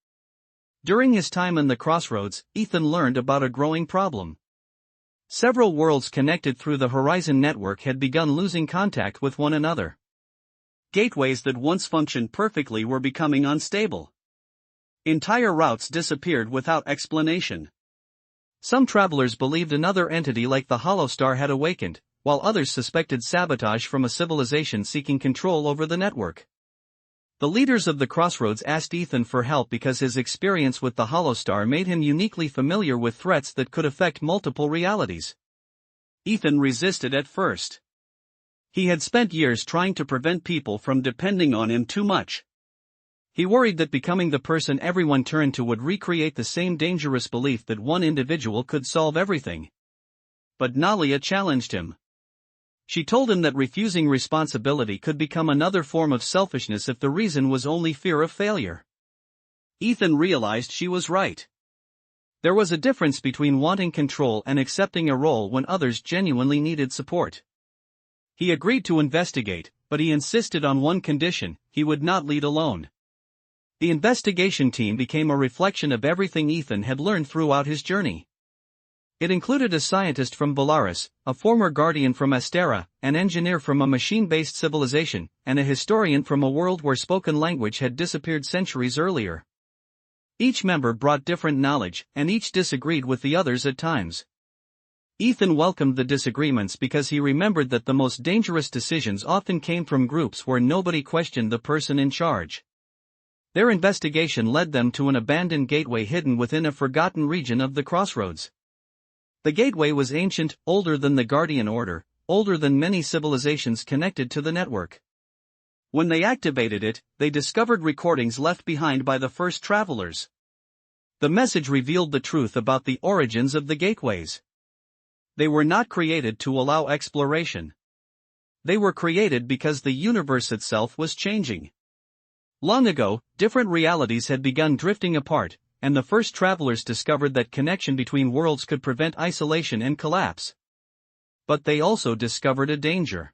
During his time in the crossroads, Ethan learned about a growing problem. Several worlds connected through the Horizon Network had begun losing contact with one another. Gateways that once functioned perfectly were becoming unstable. Entire routes disappeared without explanation. Some travelers believed another entity like the Holostar had awakened, while others suspected sabotage from a civilization seeking control over the network. The leaders of the crossroads asked Ethan for help because his experience with the Holostar made him uniquely familiar with threats that could affect multiple realities. Ethan resisted at first. He had spent years trying to prevent people from depending on him too much. He worried that becoming the person everyone turned to would recreate the same dangerous belief that one individual could solve everything. But Nalia challenged him. She told him that refusing responsibility could become another form of selfishness if the reason was only fear of failure. Ethan realized she was right. There was a difference between wanting control and accepting a role when others genuinely needed support. He agreed to investigate, but he insisted on one condition: he would not lead alone. The investigation team became a reflection of everything Ethan had learned throughout his journey. It included a scientist from Belarus, a former guardian from Astera, an engineer from a machine-based civilization, and a historian from a world where spoken language had disappeared centuries earlier. Each member brought different knowledge, and each disagreed with the others at times. Ethan welcomed the disagreements because he remembered that the most dangerous decisions often came from groups where nobody questioned the person in charge. Their investigation led them to an abandoned gateway hidden within a forgotten region of the crossroads. The gateway was ancient, older than the Guardian Order, older than many civilizations connected to the network. When they activated it, they discovered recordings left behind by the first travelers. The message revealed the truth about the origins of the gateways. They were not created to allow exploration. They were created because the universe itself was changing. Long ago, different realities had begun drifting apart, and the first travelers discovered that connection between worlds could prevent isolation and collapse. But they also discovered a danger.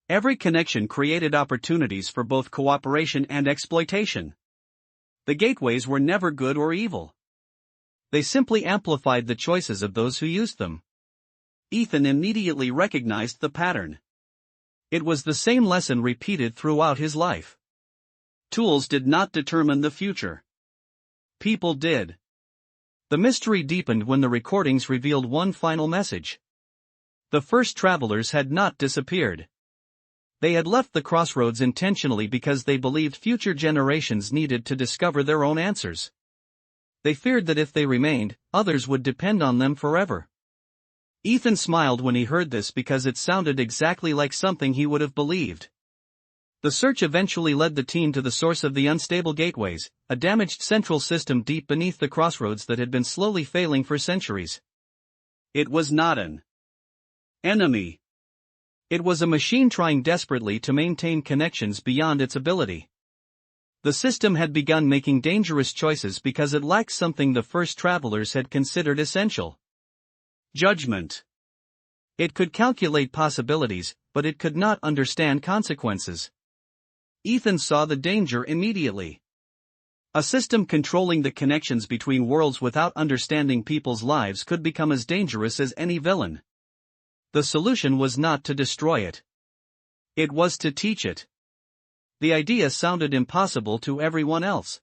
Every connection created opportunities for both cooperation and exploitation. The gateways were never good or evil. They simply amplified the choices of those who used them. Ethan immediately recognized the pattern. It was the same lesson repeated throughout his life. Tools did not determine the future. People did. The mystery deepened when the recordings revealed one final message. The first travelers had not disappeared. They had left the crossroads intentionally because they believed future generations needed to discover their own answers. They feared that if they remained, others would depend on them forever. Ethan smiled when he heard this because it sounded exactly like something he would have believed. The search eventually led the team to the source of the unstable gateways, a damaged central system deep beneath the crossroads that had been slowly failing for centuries. It was not an enemy. It was a machine trying desperately to maintain connections beyond its ability. The system had begun making dangerous choices because it lacked something the first travelers had considered essential: judgment. It could calculate possibilities, but it could not understand consequences. Ethan saw the danger immediately. A system controlling the connections between worlds without understanding people's lives could become as dangerous as any villain. The solution was not to destroy it. It was to teach it. The idea sounded impossible to everyone else.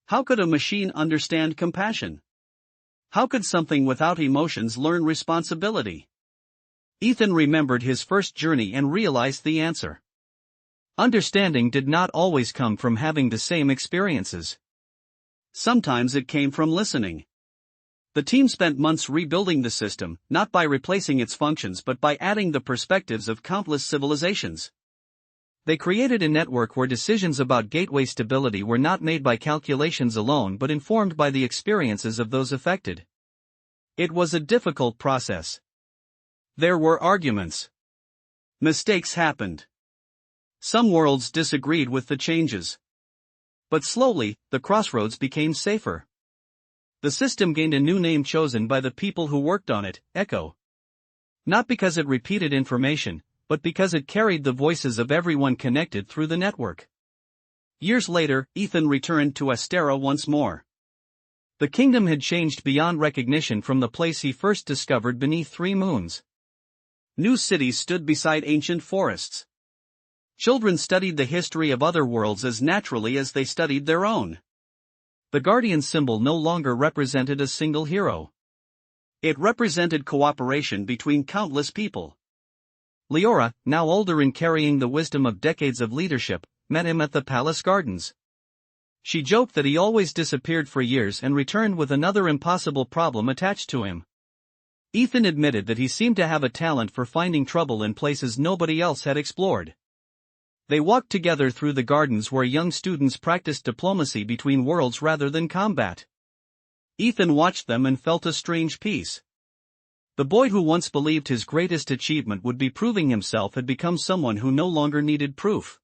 How could a machine understand compassion? How could something without emotions learn responsibility? Ethan remembered his first journey and realized the answer. Understanding did not always come from having the same experiences. Sometimes it came from listening. The team spent months rebuilding the system, not by replacing its functions but by adding the perspectives of countless civilizations. They created a network where decisions about gateway stability were not made by calculations alone but informed by the experiences of those affected. It was a difficult process. There were arguments. Mistakes happened. Some worlds disagreed with the changes. But slowly, the crossroads became safer. The system gained a new name chosen by the people who worked on it, Echo. Not because it repeated information, but because it carried the voices of everyone connected through the network. Years later, Ethan returned to Astera once more. The kingdom had changed beyond recognition from the place he first discovered beneath 3 moons. New cities stood beside ancient forests. Children studied the history of other worlds as naturally as they studied their own. The Guardian symbol no longer represented a single hero. It represented cooperation between countless people. Leora, now older and carrying the wisdom of decades of leadership, met him at the palace gardens. She joked that he always disappeared for years and returned with another impossible problem attached to him. Ethan admitted that he seemed to have a talent for finding trouble in places nobody else had explored. They walked together through the gardens where young students practiced diplomacy between worlds rather than combat. Ethan watched them and felt a strange peace. The boy who once believed his greatest achievement would be proving himself had become someone who no longer needed proof.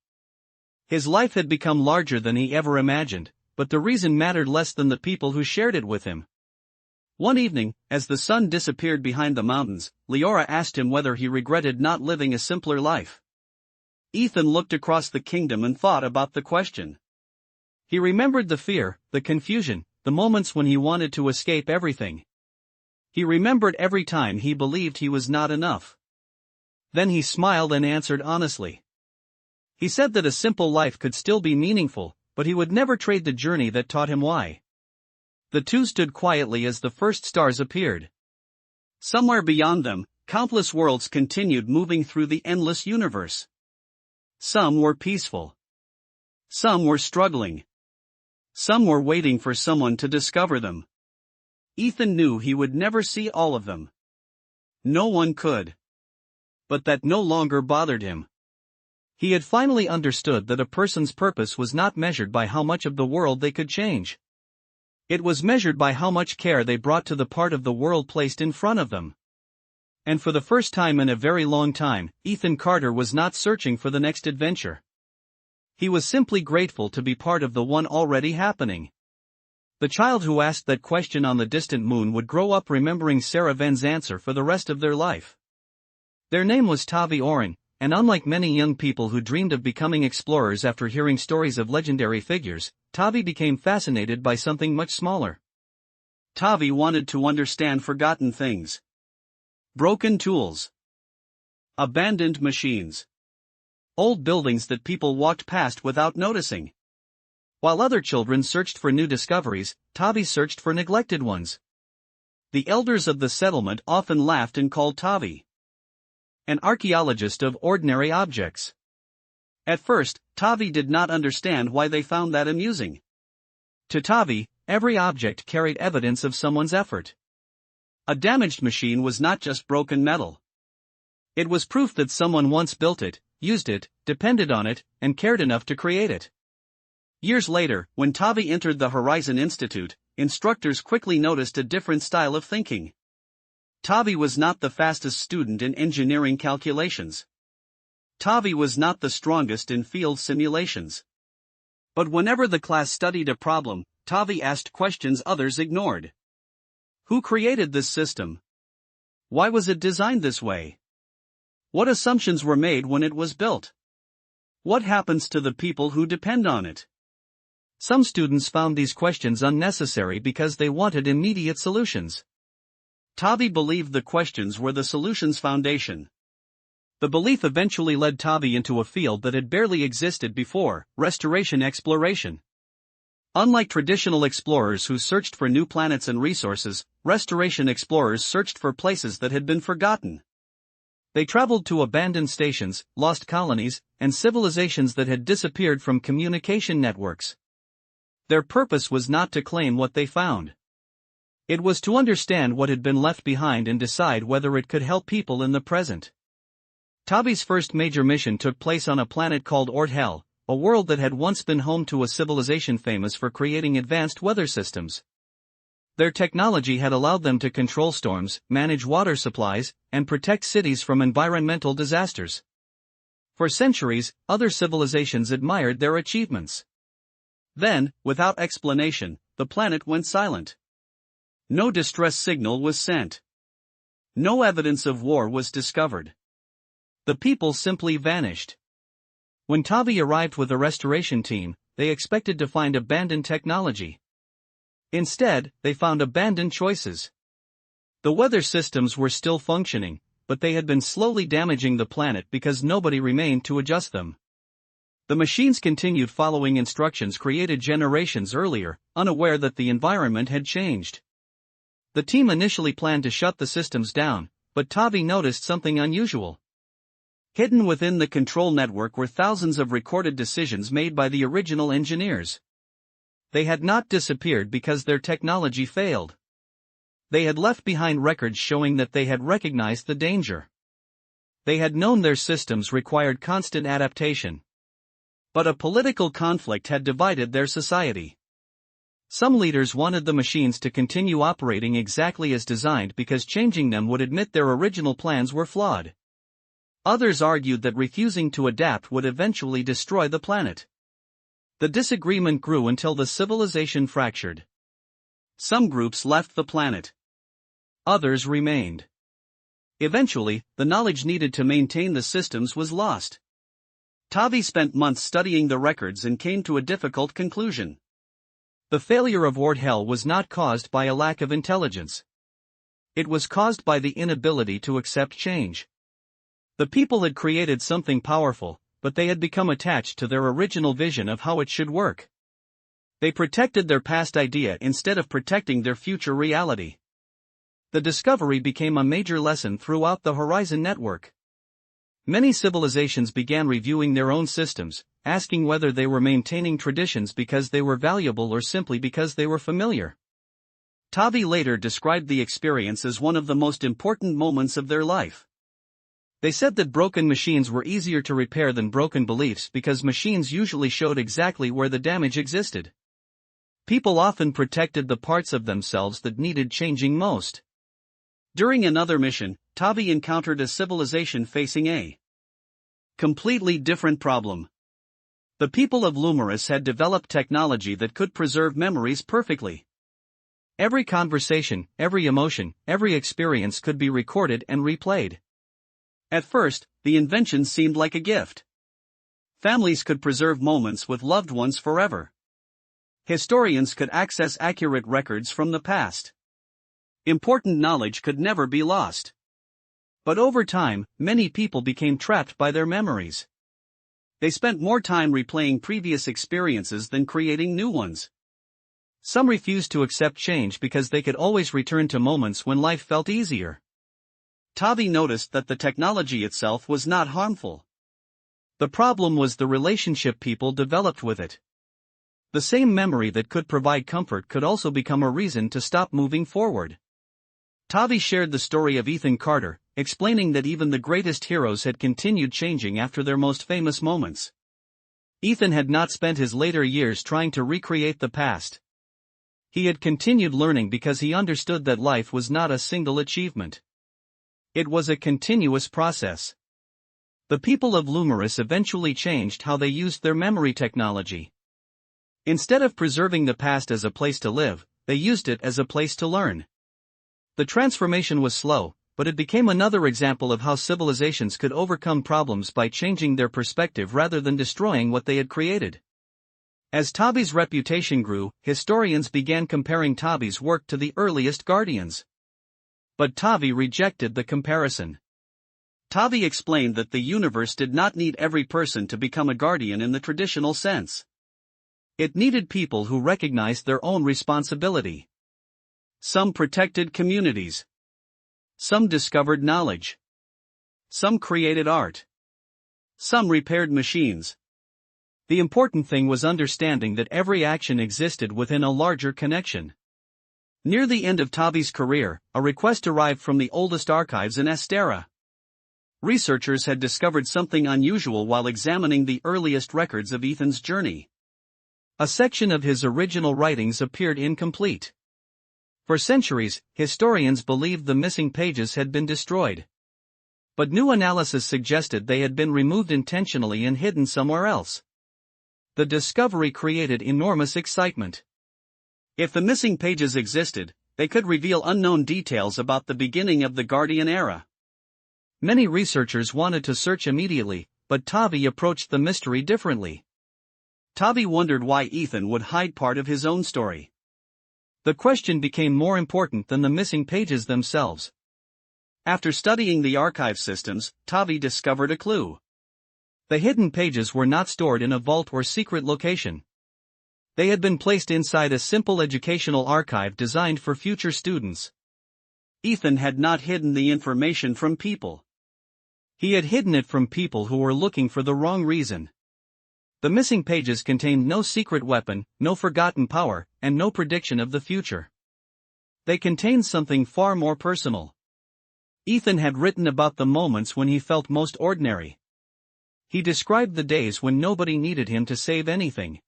His life had become larger than he ever imagined, but the reason mattered less than the people who shared it with him. One evening, as the sun disappeared behind the mountains, Leora asked him whether he regretted not living a simpler life. Ethan looked across the kingdom and thought about the question. He remembered the fear, the confusion, the moments when he wanted to escape everything. He remembered every time he believed he was not enough. Then he smiled and answered honestly. He said that a simple life could still be meaningful, but he would never trade the journey that taught him why. The two stood quietly as the first stars appeared. Somewhere beyond them, countless worlds continued moving through the endless universe. Some were peaceful. Some were struggling. Some were waiting for someone to discover them. Ethan knew he would never see all of them. No one could. But that no longer bothered him. He had finally understood that a person's purpose was not measured by how much of the world they could change. It was measured by how much care they brought to the part of the world placed in front of them. And for the first time in a very long time, Ethan Carter was not searching for the next adventure. He was simply grateful to be part of the one already happening. The child who asked that question on the distant moon would grow up remembering Sarah Ven's answer for the rest of their life. Their name was Tavi Oren, and unlike many young people who dreamed of becoming explorers after hearing stories of legendary figures, Tavi became fascinated by something much smaller. Tavi wanted to understand forgotten things. Broken tools. Abandoned machines. Old buildings that people walked past without noticing. While other children searched for new discoveries, Tavi searched for neglected ones. The elders of the settlement often laughed and called Tavi an archaeologist of ordinary objects. At first, Tavi did not understand why they found that amusing. To Tavi, every object carried evidence of someone's effort. A damaged machine was not just broken metal. It was proof that someone once built it, used it, depended on it, and cared enough to create it. Years later, when Tavi entered the Horizon Institute, instructors quickly noticed a different style of thinking. Tavi was not the fastest student in engineering calculations. Tavi was not the strongest in field simulations. But whenever the class studied a problem, Tavi asked questions others ignored. Who created this system? Why was it designed this way? What assumptions were made when it was built? What happens to the people who depend on it? Some students found these questions unnecessary because they wanted immediate solutions. Tavi believed the questions were the solution's foundation. The belief eventually led Tavi into a field that had barely existed before: restoration exploration. Unlike traditional explorers who searched for new planets and resources, restoration explorers searched for places that had been forgotten. They traveled to abandoned stations, lost colonies, and civilizations that had disappeared from communication networks. Their purpose was not to claim what they found. It was to understand what had been left behind and decide whether it could help people in the present. Tavi's first major mission took place on a planet called Ort-Hel, a world that had once been home to a civilization famous for creating advanced weather systems. Their technology had allowed them to control storms, manage water supplies, and protect cities from environmental disasters. For centuries, other civilizations admired their achievements. Then, without explanation, the planet went silent. No distress signal was sent. No evidence of war was discovered. The people simply vanished. When Tavi arrived with a restoration team, they expected to find abandoned technology. Instead, they found abandoned choices. The weather systems were still functioning, but they had been slowly damaging the planet because nobody remained to adjust them. The machines continued following instructions created generations earlier, unaware that the environment had changed. The team initially planned to shut the systems down, but Tavi noticed something unusual. Hidden within the control network were thousands of recorded decisions made by the original engineers. They had not disappeared because their technology failed. They had left behind records showing that they had recognized the danger. They had known their systems required constant adaptation. But a political conflict had divided their society. Some leaders wanted the machines to continue operating exactly as designed because changing them would admit their original plans were flawed. Others argued that refusing to adapt would eventually destroy the planet. The disagreement grew until the civilization fractured. Some groups left the planet. Others remained. Eventually, the knowledge needed to maintain the systems was lost. Tavi spent months studying the records and came to a difficult conclusion. The failure of Ort-Hel was not caused by a lack of intelligence. It was caused by the inability to accept change. The people had created something powerful, but they had become attached to their original vision of how it should work. They protected their past idea instead of protecting their future reality. The discovery became a major lesson throughout the Horizon Network. Many civilizations began reviewing their own systems, asking whether they were maintaining traditions because they were valuable or simply because they were familiar. Tavi later described the experience as one of the most important moments of their life. They said that broken machines were easier to repair than broken beliefs because machines usually showed exactly where the damage existed. People often protected the parts of themselves that needed changing most. During another mission, Tavi encountered a civilization facing a completely different problem. The people of Lumerus had developed technology that could preserve memories perfectly. Every conversation, every emotion, every experience could be recorded and replayed. At first, the invention seemed like a gift. Families could preserve moments with loved ones forever. Historians could access accurate records from the past. Important knowledge could never be lost. But over time, many people became trapped by their memories. They spent more time replaying previous experiences than creating new ones. Some refused to accept change because they could always return to moments when life felt easier. Tavi noticed that the technology itself was not harmful. The problem was the relationship people developed with it. The same memory that could provide comfort could also become a reason to stop moving forward. Tavi shared the story of Ethan Carter, explaining that even the greatest heroes had continued changing after their most famous moments. Ethan had not spent his later years trying to recreate the past. He had continued learning because he understood that life was not a single achievement. It was a continuous process. The people of Lumerus eventually changed how they used their memory technology. Instead of preserving the past as a place to live, they used it as a place to learn. The transformation was slow, but it became another example of how civilizations could overcome problems by changing their perspective rather than destroying what they had created. As Tavi's reputation grew, historians began comparing Tavi's work to the earliest Guardians. But Tavi rejected the comparison. Tavi explained that the universe did not need every person to become a guardian in the traditional sense. It needed people who recognized their own responsibility. Some protected communities. Some discovered knowledge. Some created art. Some repaired machines. The important thing was understanding that every action existed within a larger connection. Near the end of Tavi's career, a request arrived from the oldest archives in Astera. Researchers had discovered something unusual while examining the earliest records of Ethan's journey. A section of his original writings appeared incomplete. For centuries, historians believed the missing pages had been destroyed. But new analysis suggested they had been removed intentionally and hidden somewhere else. The discovery created enormous excitement. If the missing pages existed, they could reveal unknown details about the beginning of the Guardian era. Many researchers wanted to search immediately, but Tavi approached the mystery differently. Tavi wondered why Ethan would hide part of his own story. The question became more important than the missing pages themselves. After studying the archive systems, Tavi discovered a clue. The hidden pages were not stored in a vault or secret location. They had been placed inside a simple educational archive designed for future students. Ethan had not hidden the information from people. He had hidden it from people who were looking for the wrong reason. The missing pages contained no secret weapon, no forgotten power, and no prediction of the future. They contained something far more personal. Ethan had written about the moments when he felt most ordinary. He described the days when nobody needed him to save anything.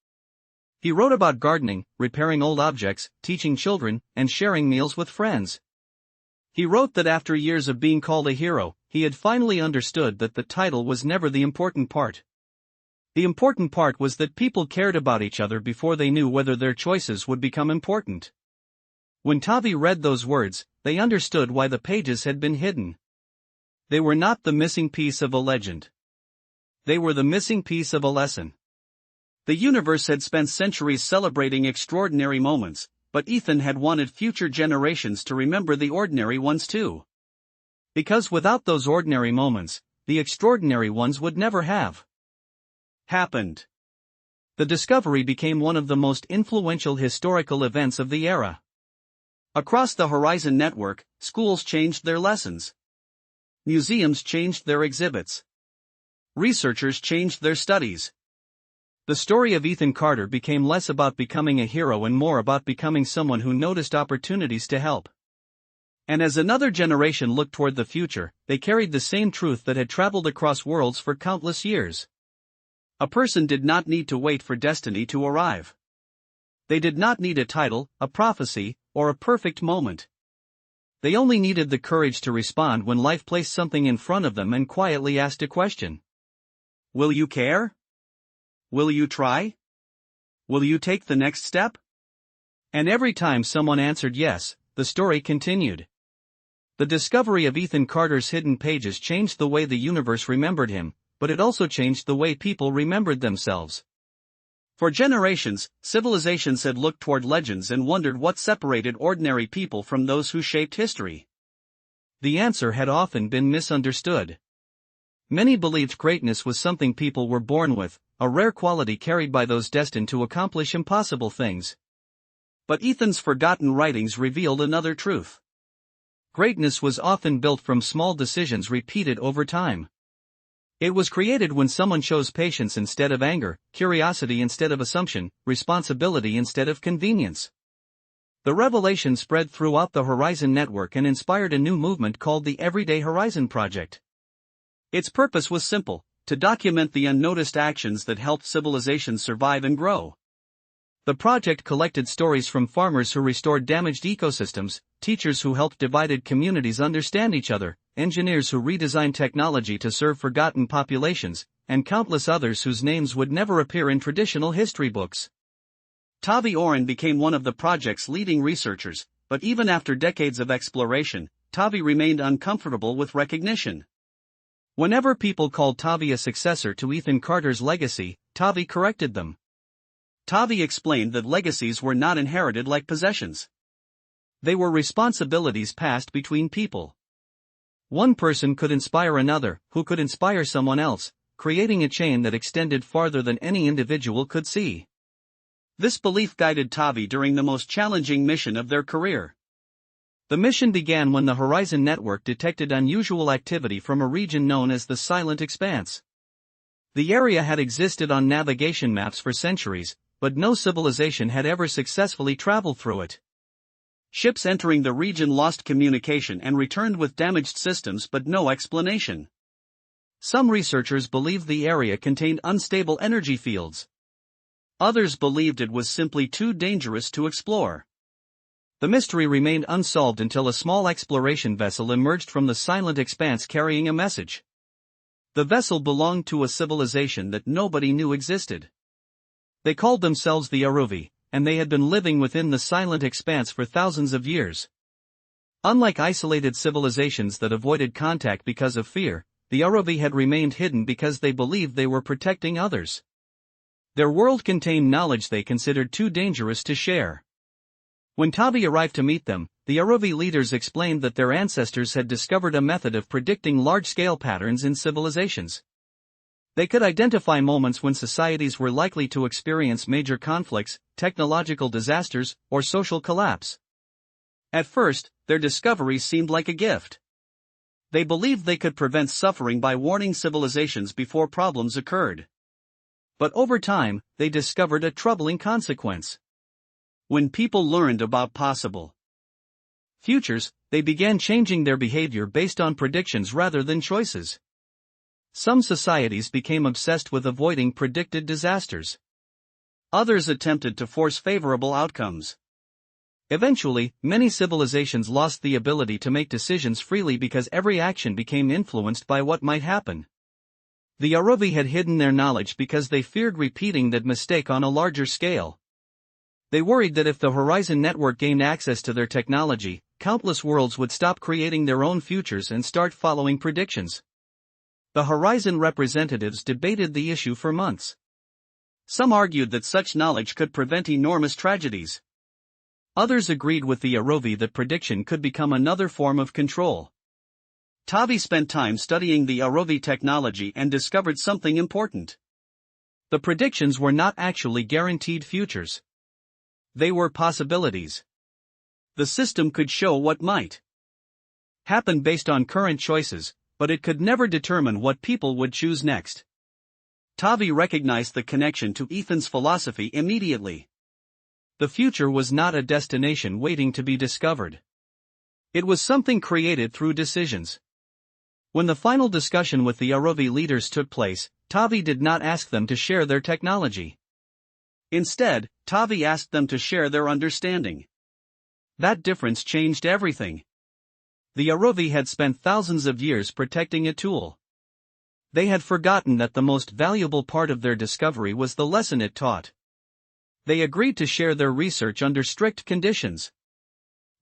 He wrote about gardening, repairing old objects, teaching children, and sharing meals with friends. He wrote that after years of being called a hero, he had finally understood that the title was never the important part. The important part was that people cared about each other before they knew whether their choices would become important. When Tavi read those words, they understood why the pages had been hidden. They were not the missing piece of a legend. They were the missing piece of a lesson. The universe had spent centuries celebrating extraordinary moments, but Ethan had wanted future generations to remember the ordinary ones too. Because without those ordinary moments, the extraordinary ones would never have happened. The discovery became one of the most influential historical events of the era. Across the Horizon Network, schools changed their lessons. Museums changed their exhibits. Researchers changed their studies. The story of Ethan Carter became less about becoming a hero and more about becoming someone who noticed opportunities to help. And as another generation looked toward the future, they carried the same truth that had traveled across worlds for countless years. A person did not need to wait for destiny to arrive. They did not need a title, a prophecy, or a perfect moment. They only needed the courage to respond when life placed something in front of them and quietly asked a question. Will you care? Will you try? Will you take the next step? And every time someone answered yes, the story continued. The discovery of Ethan Carter's hidden pages changed the way the universe remembered him, but it also changed the way people remembered themselves. For generations, civilizations had looked toward legends and wondered what separated ordinary people from those who shaped history. The answer had often been misunderstood. Many believed greatness was something people were born with, a rare quality carried by those destined to accomplish impossible things. But Ethan's forgotten writings revealed another truth. Greatness was often built from small decisions repeated over time. It was created when someone chose patience instead of anger, curiosity instead of assumption, responsibility instead of convenience. The revelation spread throughout the Horizon Network and inspired a new movement called the Everyday Horizon Project. Its purpose was simple: to document the unnoticed actions that helped civilizations survive and grow. The project collected stories from farmers who restored damaged ecosystems, teachers who helped divided communities understand each other, engineers who redesigned technology to serve forgotten populations, and countless others whose names would never appear in traditional history books. Tavi Oren became one of the project's leading researchers, but even after decades of exploration, Tavi remained uncomfortable with recognition. Whenever people called Tavi a successor to Ethan Carter's legacy, Tavi corrected them. Tavi explained that legacies were not inherited like possessions. They were responsibilities passed between people. One person could inspire another, who could inspire someone else, creating a chain that extended farther than any individual could see. This belief guided Tavi during the most challenging mission of their career. The mission began when the Horizon Network detected unusual activity from a region known as the Silent Expanse. The area had existed on navigation maps for centuries, but no civilization had ever successfully traveled through it. Ships entering the region lost communication and returned with damaged systems but no explanation. Some researchers believed the area contained unstable energy fields. Others believed it was simply too dangerous to explore. The mystery remained unsolved until a small exploration vessel emerged from the Silent Expanse carrying a message. The vessel belonged to a civilization that nobody knew existed. They called themselves the Aruvi, and they had been living within the Silent Expanse for thousands of years. Unlike isolated civilizations that avoided contact because of fear, the Aruvi had remained hidden because they believed they were protecting others. Their world contained knowledge they considered too dangerous to share. When Tavi arrived to meet them, the Aruvi leaders explained that their ancestors had discovered a method of predicting large-scale patterns in civilizations. They could identify moments when societies were likely to experience major conflicts, technological disasters, or social collapse. At first, their discovery seemed like a gift. They believed they could prevent suffering by warning civilizations before problems occurred. But over time, they discovered a troubling consequence. When people learned about possible futures, they began changing their behavior based on predictions rather than choices. Some societies became obsessed with avoiding predicted disasters. Others attempted to force favorable outcomes. Eventually, many civilizations lost the ability to make decisions freely because every action became influenced by what might happen. The Aruvi had hidden their knowledge because they feared repeating that mistake on a larger scale. They worried that if the Horizon Network gained access to their technology, countless worlds would stop creating their own futures and start following predictions. The Horizon representatives debated the issue for months. Some argued that such knowledge could prevent enormous tragedies. Others agreed with the Aruvi that prediction could become another form of control. Tavi spent time studying the Aruvi technology and discovered something important. The predictions were not actually guaranteed futures. They were possibilities. The system could show what might happen based on current choices, but it could never determine what people would choose next. Tavi recognized the connection to Ethan's philosophy immediately. The future was not a destination waiting to be discovered. It was something created through decisions. When the final discussion with the Aruvi leaders took place, Tavi did not ask them to share their technology. Instead, Tavi asked them to share their understanding. That difference changed everything. The Aruvi had spent thousands of years protecting a tool. They had forgotten that the most valuable part of their discovery was the lesson it taught. They agreed to share their research under strict conditions.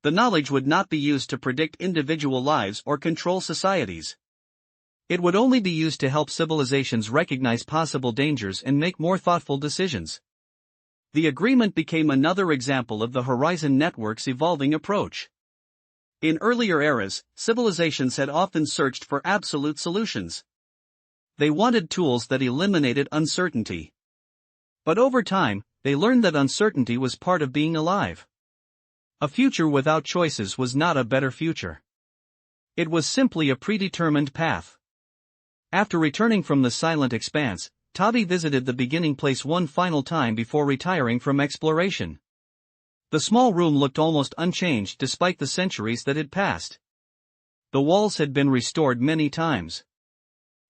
The knowledge would not be used to predict individual lives or control societies. It would only be used to help civilizations recognize possible dangers and make more thoughtful decisions. The agreement became another example of the Horizon Network's evolving approach. In earlier eras, civilizations had often searched for absolute solutions. They wanted tools that eliminated uncertainty. But over time, they learned that uncertainty was part of being alive. A future without choices was not a better future. It was simply a predetermined path. After returning from the Silent Expanse, Tavi visited the beginning place one final time before retiring from exploration. The small room looked almost unchanged despite the centuries that had passed. The walls had been restored many times.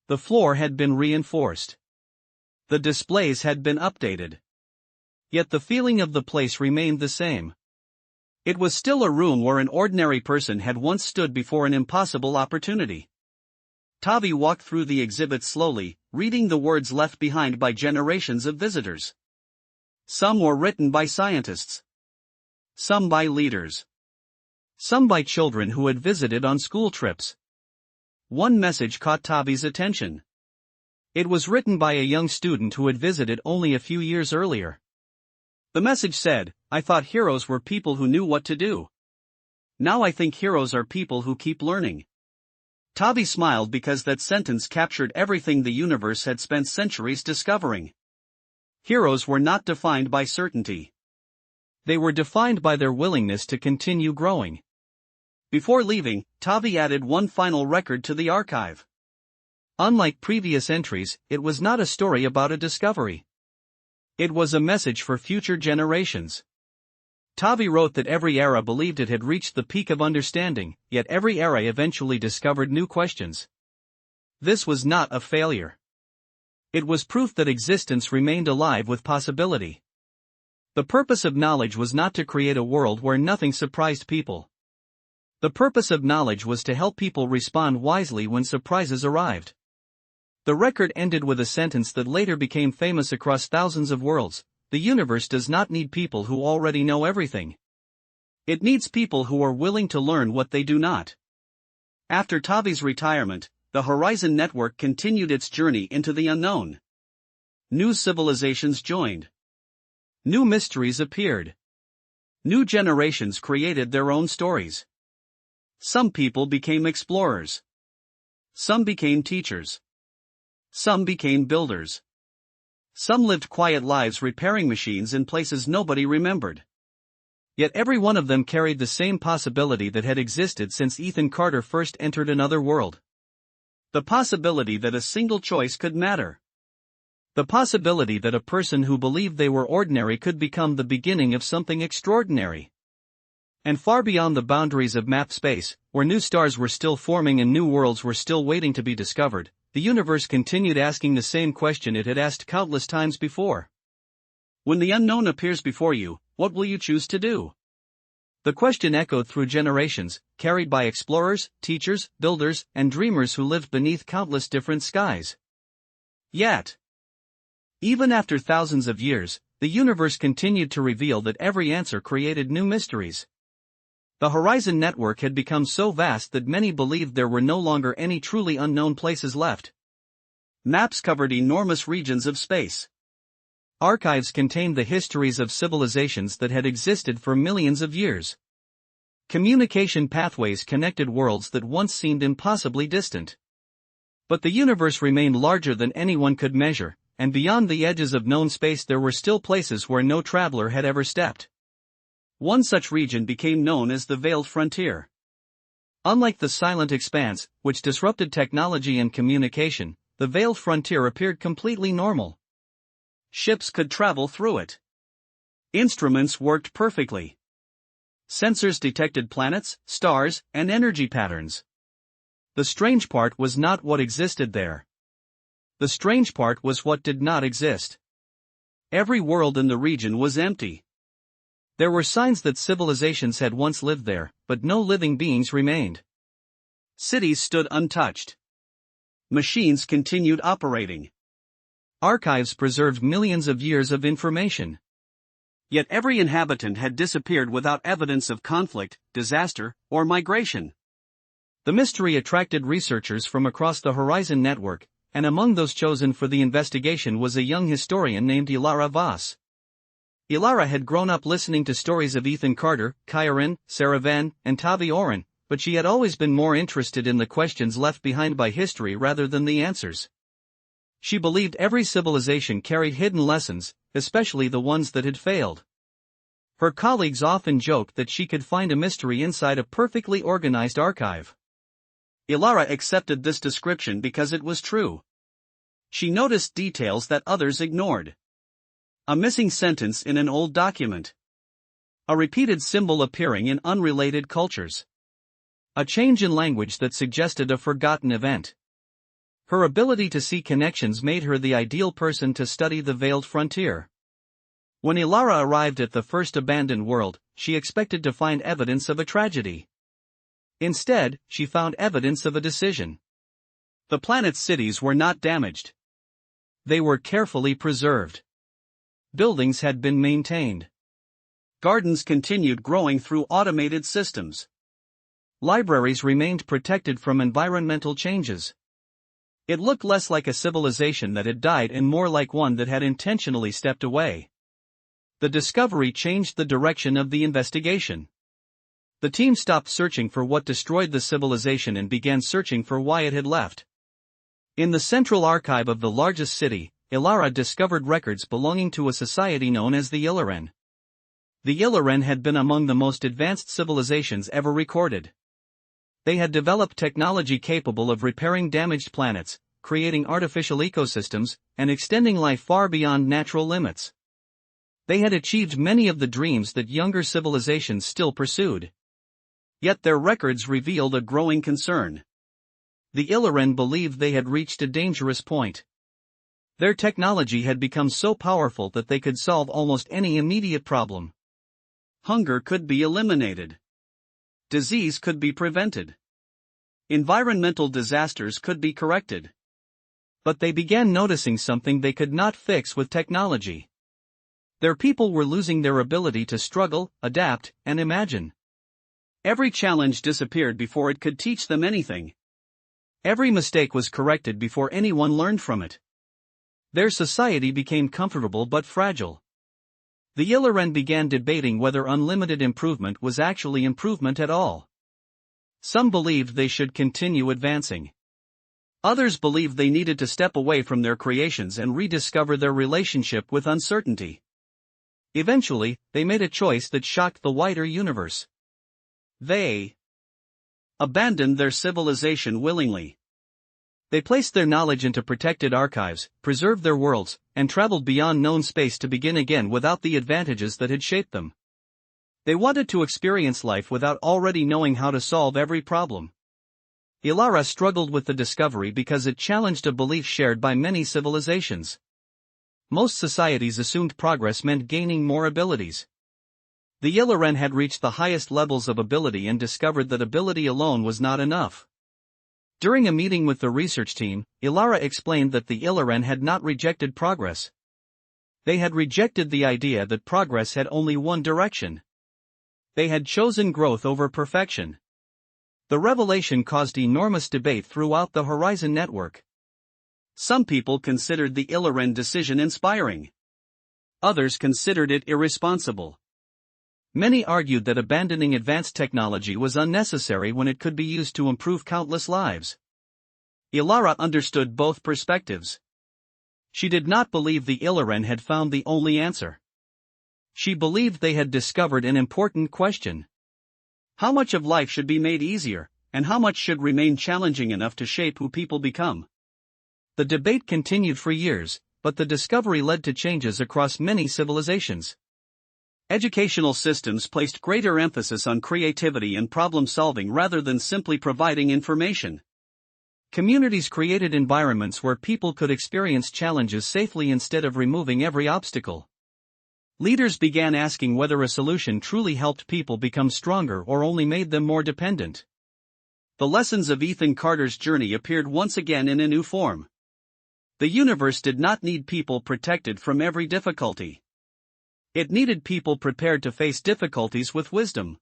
The floor had been reinforced. The displays had been updated. Yet the feeling of the place remained the same. It was still a room where an ordinary person had once stood before an impossible opportunity. Tavi walked through the exhibit slowly, reading the words left behind by generations of visitors. Some were written by scientists. Some by leaders. Some by children who had visited on school trips. One message caught Tavi's attention. It was written by a young student who had visited only a few years earlier. The message said, "I thought heroes were people who knew what to do. Now I think heroes are people who keep learning." Tavi smiled because that sentence captured everything the universe had spent centuries discovering. Heroes were not defined by certainty. They were defined by their willingness to continue growing. Before leaving, Tavi added one final record to the archive. Unlike previous entries, it was not a story about a discovery. It was a message for future generations. Tavi wrote that every era believed it had reached the peak of understanding, yet every era eventually discovered new questions. This was not a failure. It was proof that existence remained alive with possibility. The purpose of knowledge was not to create a world where nothing surprised people. The purpose of knowledge was to help people respond wisely when surprises arrived. The record ended with a sentence that later became famous across thousands of worlds: the universe does not need people who already know everything. It needs people who are willing to learn what they do not. After Tavi's retirement, the Horizon Network continued its journey into the unknown. New civilizations joined. New mysteries appeared. New generations created their own stories. Some people became explorers. Some became teachers. Some became builders. Some lived quiet lives repairing machines in places nobody remembered. Yet every one of them carried the same possibility that had existed since Ethan Carter first entered another world. The possibility that a single choice could matter. The possibility that a person who believed they were ordinary could become the beginning of something extraordinary. And far beyond the boundaries of map space, where new stars were still forming and new worlds were still waiting to be discovered, the universe continued asking the same question it had asked countless times before. When the unknown appears before you, what will you choose to do? The question echoed through generations, carried by explorers, teachers, builders, and dreamers who lived beneath countless different skies. Yet, even after thousands of years, the universe continued to reveal that every answer created new mysteries. The Horizon Network had become so vast that many believed there were no longer any truly unknown places left. Maps covered enormous regions of space. Archives contained the histories of civilizations that had existed for millions of years. Communication pathways connected worlds that once seemed impossibly distant. But the universe remained larger than anyone could measure, and beyond the edges of known space there were still places where no traveler had ever stepped. One such region became known as the Veiled Frontier. Unlike the Silent Expanse, which disrupted technology and communication, the Veiled Frontier appeared completely normal. Ships could travel through it. Instruments worked perfectly. Sensors detected planets, stars, and energy patterns. The strange part was not what existed there. The strange part was what did not exist. Every world in the region was empty. There were signs that civilizations had once lived there, but no living beings remained. Cities stood untouched. Machines continued operating. Archives preserved millions of years of information. Yet every inhabitant had disappeared without evidence of conflict, disaster, or migration. The mystery attracted researchers from across the Horizon Network, and among those chosen for the investigation was a young historian named Ilara Voss. Ilara had grown up listening to stories of Ethan Carter, Chiron, Saravan, and Tavi Oren, but she had always been more interested in the questions left behind by history rather than the answers. She believed every civilization carried hidden lessons, especially the ones that had failed. Her colleagues often joked that she could find a mystery inside a perfectly organized archive. Ilara accepted this description because it was true. She noticed details that others ignored. A missing sentence in an old document. A repeated symbol appearing in unrelated cultures. A change in language that suggested a forgotten event. Her ability to see connections made her the ideal person to study the Veiled Frontier. When Ilara arrived at the first abandoned world, she expected to find evidence of a tragedy. Instead, she found evidence of a decision. The planet's cities were not damaged. They were carefully preserved. Buildings had been maintained. Gardens continued growing through automated systems. Libraries remained protected from environmental changes. It looked less like a civilization that had died and more like one that had intentionally stepped away. The discovery changed the direction of the investigation. The team stopped searching for what destroyed the civilization and began searching for why it had left. In the central archive of the largest city, Ilara discovered records belonging to a society known as the Illiren. The Illiren had been among the most advanced civilizations ever recorded. They had developed technology capable of repairing damaged planets, creating artificial ecosystems, and extending life far beyond natural limits. They had achieved many of the dreams that younger civilizations still pursued. Yet their records revealed a growing concern. The Illiren believed they had reached a dangerous point. Their technology had become so powerful that they could solve almost any immediate problem. Hunger could be eliminated. Disease could be prevented. Environmental disasters could be corrected. But they began noticing something they could not fix with technology. Their people were losing their ability to struggle, adapt, and imagine. Every challenge disappeared before it could teach them anything. Every mistake was corrected before anyone learned from it. Their society became comfortable but fragile. The Illiren began debating whether unlimited improvement was actually improvement at all. Some believed they should continue advancing. Others believed they needed to step away from their creations and rediscover their relationship with uncertainty. Eventually, they made a choice that shocked the wider universe. They abandoned their civilization willingly. They placed their knowledge into protected archives, preserved their worlds, and traveled beyond known space to begin again without the advantages that had shaped them. They wanted to experience life without already knowing how to solve every problem. Ilara struggled with the discovery because it challenged a belief shared by many civilizations. Most societies assumed progress meant gaining more abilities. The Illiren had reached the highest levels of ability and discovered that ability alone was not enough. During a meeting with the research team, Ilara explained that the Illiren had not rejected progress. They had rejected the idea that progress had only one direction. They had chosen growth over perfection. The revelation caused enormous debate throughout the Horizon network. Some people considered the Illiren decision inspiring. Others considered it irresponsible. Many argued that abandoning advanced technology was unnecessary when it could be used to improve countless lives. Ilara understood both perspectives. She did not believe the Illiren had found the only answer. She believed they had discovered an important question. How much of life should be made easier, and how much should remain challenging enough to shape who people become? The debate continued for years, but the discovery led to changes across many civilizations. Educational systems placed greater emphasis on creativity and problem-solving rather than simply providing information. Communities created environments where people could experience challenges safely instead of removing every obstacle. Leaders began asking whether a solution truly helped people become stronger or only made them more dependent. The lessons of Ethan Carter's journey appeared once again in a new form. The universe did not need people protected from every difficulty. It needed people prepared to face difficulties with wisdom.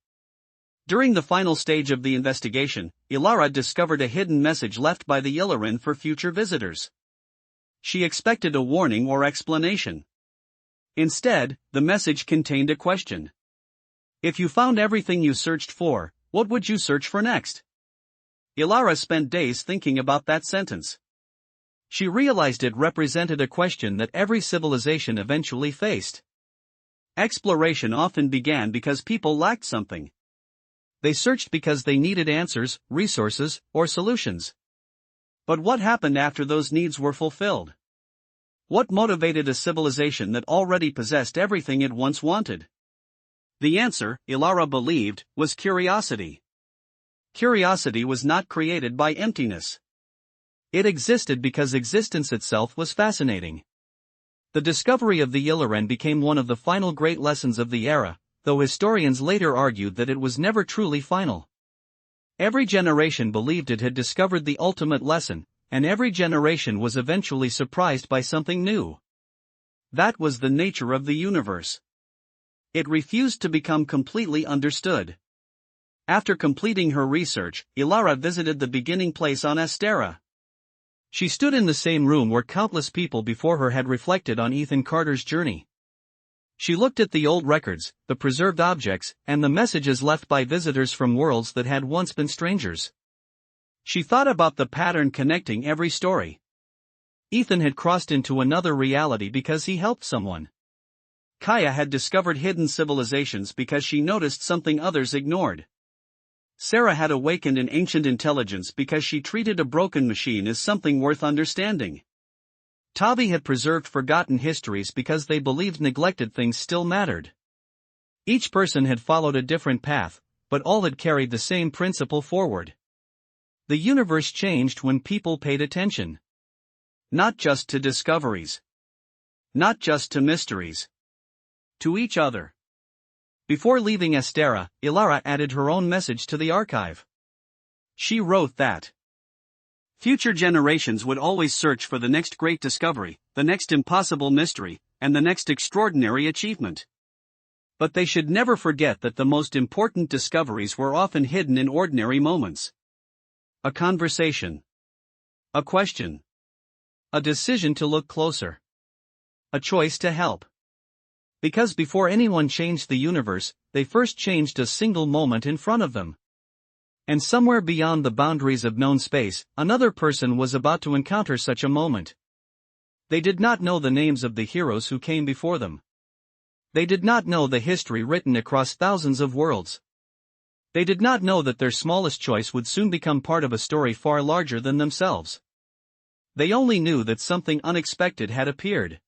During the final stage of the investigation, Ilara discovered a hidden message left by the Illiren for future visitors. She expected a warning or explanation. Instead, the message contained a question. If you found everything you searched for, what would you search for next? Ilara spent days thinking about that sentence. She realized it represented a question that every civilization eventually faced. Exploration often began because people lacked something. They searched because they needed answers, resources, or solutions. But what happened after those needs were fulfilled? What motivated a civilization that already possessed everything it once wanted? The answer, Ilara believed, was curiosity. Curiosity was not created by emptiness. It existed because existence itself was fascinating. The discovery of the Illiren became one of the final great lessons of the era, though historians later argued that it was never truly final. Every generation believed it had discovered the ultimate lesson, and every generation was eventually surprised by something new. That was the nature of the universe. It refused to become completely understood. After completing her research, Ilara visited the beginning place on Astera. She stood in the same room where countless people before her had reflected on Ethan Carter's journey. She looked at the old records, the preserved objects, and the messages left by visitors from worlds that had once been strangers. She thought about the pattern connecting every story. Ethan had crossed into another reality because he helped someone. Kaya had discovered hidden civilizations because she noticed something others ignored. Sarah had awakened an ancient intelligence because she treated a broken machine as something worth understanding. Tavi had preserved forgotten histories because they believed neglected things still mattered. Each person had followed a different path, but all had carried the same principle forward. The universe changed when people paid attention. Not just to discoveries. Not just to mysteries. To each other. Before leaving Estera, Ilara added her own message to the archive. She wrote that future generations would always search for the next great discovery, the next impossible mystery, and the next extraordinary achievement. But they should never forget that the most important discoveries were often hidden in ordinary moments. A conversation. A question. A decision to look closer. A choice to help. Because before anyone changed the universe, they first changed a single moment in front of them. And somewhere beyond the boundaries of known space, another person was about to encounter such a moment. They did not know the names of the heroes who came before them. They did not know the history written across thousands of worlds. They did not know that their smallest choice would soon become part of a story far larger than themselves. They only knew that something unexpected had appeared.